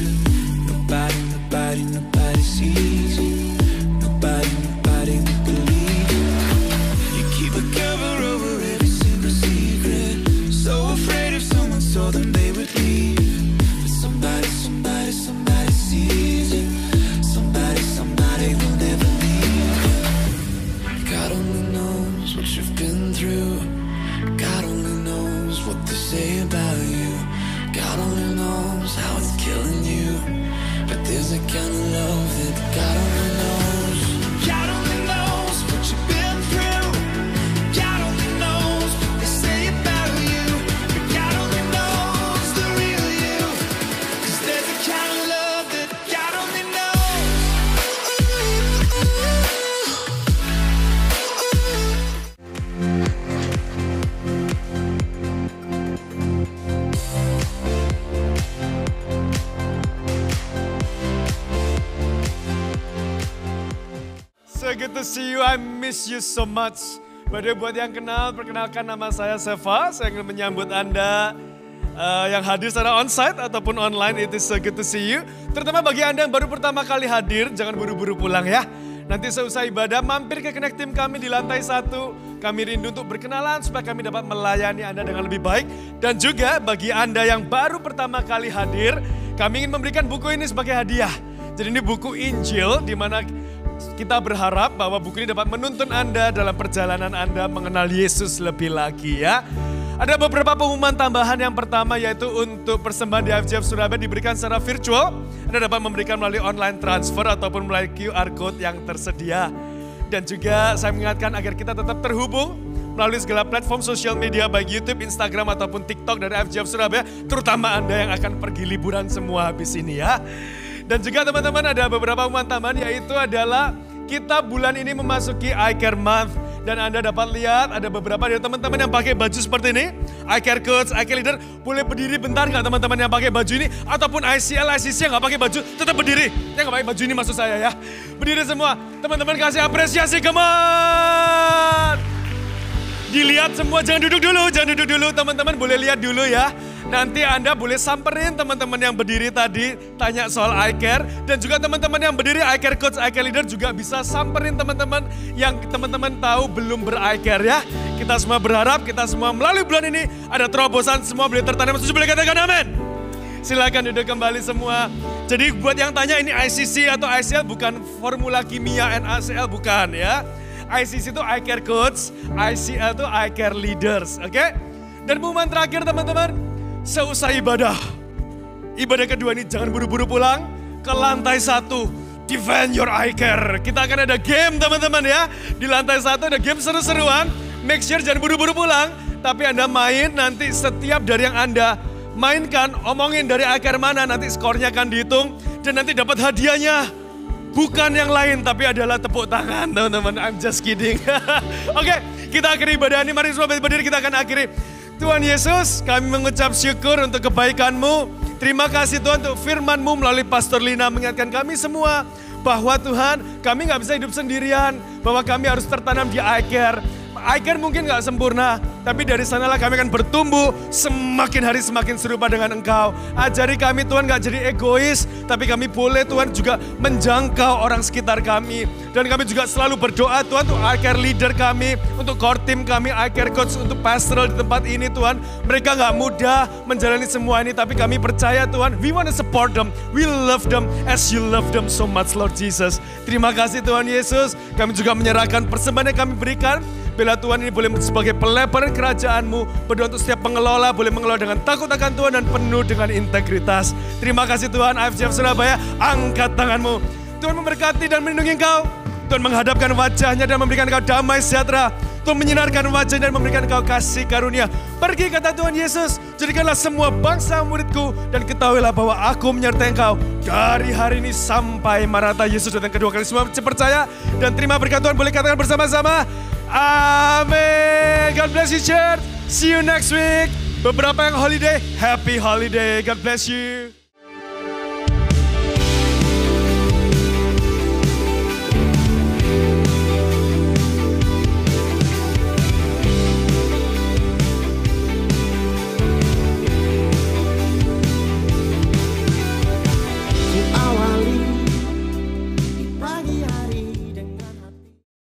Nobody sees you. Nobody will believe you. You keep a cover over every single secret, so afraid if someone saw them they would leave. But somebody sees you. Somebody will never leave you. God only knows what you've been through. God only knows what they say about you. God only knows how it's killing you. But there's a kind of love that God only knows. God only knows what you've been through. God only knows what they say about you. But God only knows the real you. 'Cause there's a kind of love that God only knows. So good to see you, I miss you so much. Pada buat yang kenal, perkenalkan nama saya Seva. Saya ingin menyambut Anda yang hadir secara onsite ataupun online. It is so good to see you. Terutama bagi Anda yang baru pertama kali hadir, jangan buru-buru pulang ya. Nanti seusai ibadah, mampir ke Connect Team kami di lantai 1. Kami rindu untuk berkenalan supaya kami dapat melayani Anda dengan lebih baik. Dan juga bagi Anda yang baru pertama kali hadir, kami ingin memberikan buku ini sebagai hadiah. Jadi ini buku Injil, di mana kita berharap bahwa buku ini dapat menuntun Anda dalam perjalanan Anda mengenal Yesus lebih lagi ya. Ada beberapa pengumuman tambahan. Yang pertama yaitu untuk persembahan di FGF Surabaya diberikan secara virtual. Anda dapat memberikan melalui online transfer ataupun melalui QR Code yang tersedia. Dan juga saya mengingatkan agar kita tetap terhubung melalui segala platform sosial media baik YouTube, Instagram ataupun TikTok dari FGF Surabaya. Terutama Anda yang akan pergi liburan semua habis ini ya. Dan juga teman-teman ada beberapa pengumuman tambahan yaitu adalah kita bulan ini memasuki I Care Month. Dan Anda dapat lihat ada beberapa dari teman-teman yang pakai baju seperti ini. I Care Coach, I Care Leader. Boleh berdiri bentar nggak teman-teman yang pakai baju ini? Ataupun ICL, ICC yang nggak pakai baju, tetap berdiri. Yang nggak pakai baju ini maksud saya ya. Berdiri semua. Teman-teman kasih apresiasi, come on. Dilihat semua, jangan duduk dulu teman-teman, boleh lihat dulu ya. Nanti Anda boleh samperin teman-teman yang berdiri tadi, tanya soal iCare. Dan juga teman-teman yang berdiri iCare Coach, iCare Leader juga bisa samperin teman-teman yang teman-teman tahu belum ber-iCare ya. Kita semua berharap, kita semua melalui bulan ini ada terobosan, semua boleh tertanam, setuju boleh katakan amin. Silakan duduk kembali semua. Jadi buat yang tanya ini ICC atau ICL bukan formula kimia NaCl, bukan ya. ICC itu iCare Coach, ICL itu iCare Leaders, oke? Dan pengumuman terakhir teman-teman, seusai ibadah kedua ini jangan buru-buru pulang ke lantai 1, Defend Your iCare. Kita akan ada game teman-teman ya, di lantai 1 ada game seru-seruan. Make sure jangan buru-buru pulang, tapi Anda main nanti setiap dari yang Anda mainkan, omongin dari iCare mana, nanti skornya akan dihitung dan nanti dapat hadiahnya. Bukan yang lain, tapi adalah tepuk tangan teman-teman. I'm just kidding. Oke, kita akhiri ibadah ini. Mari semua berdiri, kita akan akhiri. Tuhan Yesus, kami mengucap syukur untuk kebaikan-Mu. Terima kasih Tuhan untuk firman-Mu melalui Pastor Lina mengingatkan kami semua. Bahwa Tuhan, kami gak bisa hidup sendirian. Bahwa kami harus tertanam di iCare. iCare mungkin gak sempurna, tapi dari sanalah kami akan bertumbuh semakin hari semakin serupa dengan Engkau. Ajari kami Tuhan gak jadi egois, tapi kami boleh Tuhan juga menjangkau orang sekitar kami. Dan kami juga selalu berdoa Tuhan untuk iCare Leader kami, untuk core team kami, iCare Coach, untuk pastoral di tempat ini Tuhan. Mereka gak mudah menjalani semua ini, tapi kami percaya Tuhan, we want to support them, we love them as you love them so much Lord Jesus. Terima kasih Tuhan Yesus, kami juga menyerahkan persembahan yang kami berikan. Bila Tuhan ini boleh sebagai pelebaran kerajaan-Mu, berdoa untuk setiap pengelola boleh mengelola dengan takut akan Tuhan dan penuh dengan integritas. Terima kasih Tuhan, IFJF Surabaya, angkat tangan-Mu. Tuhan memberkati dan melindungi Engkau. Tuhan menghadapkan wajahnya dan memberikan Engkau damai sejahtera. Tuhan menyinarkan wajahnya dan memberikan Engkau kasih karunia. Pergi kata Tuhan Yesus, jadikanlah semua bangsa muridku dan ketahuilah bahwa aku menyertai Engkau dari hari ini sampai Maranatha Yesus datang kedua kali. Semua percaya dan terima berkat Tuhan, boleh katakan bersama-sama. Amin. God bless you church. See you next week. Beberapa yang holiday, happy holiday. God bless you.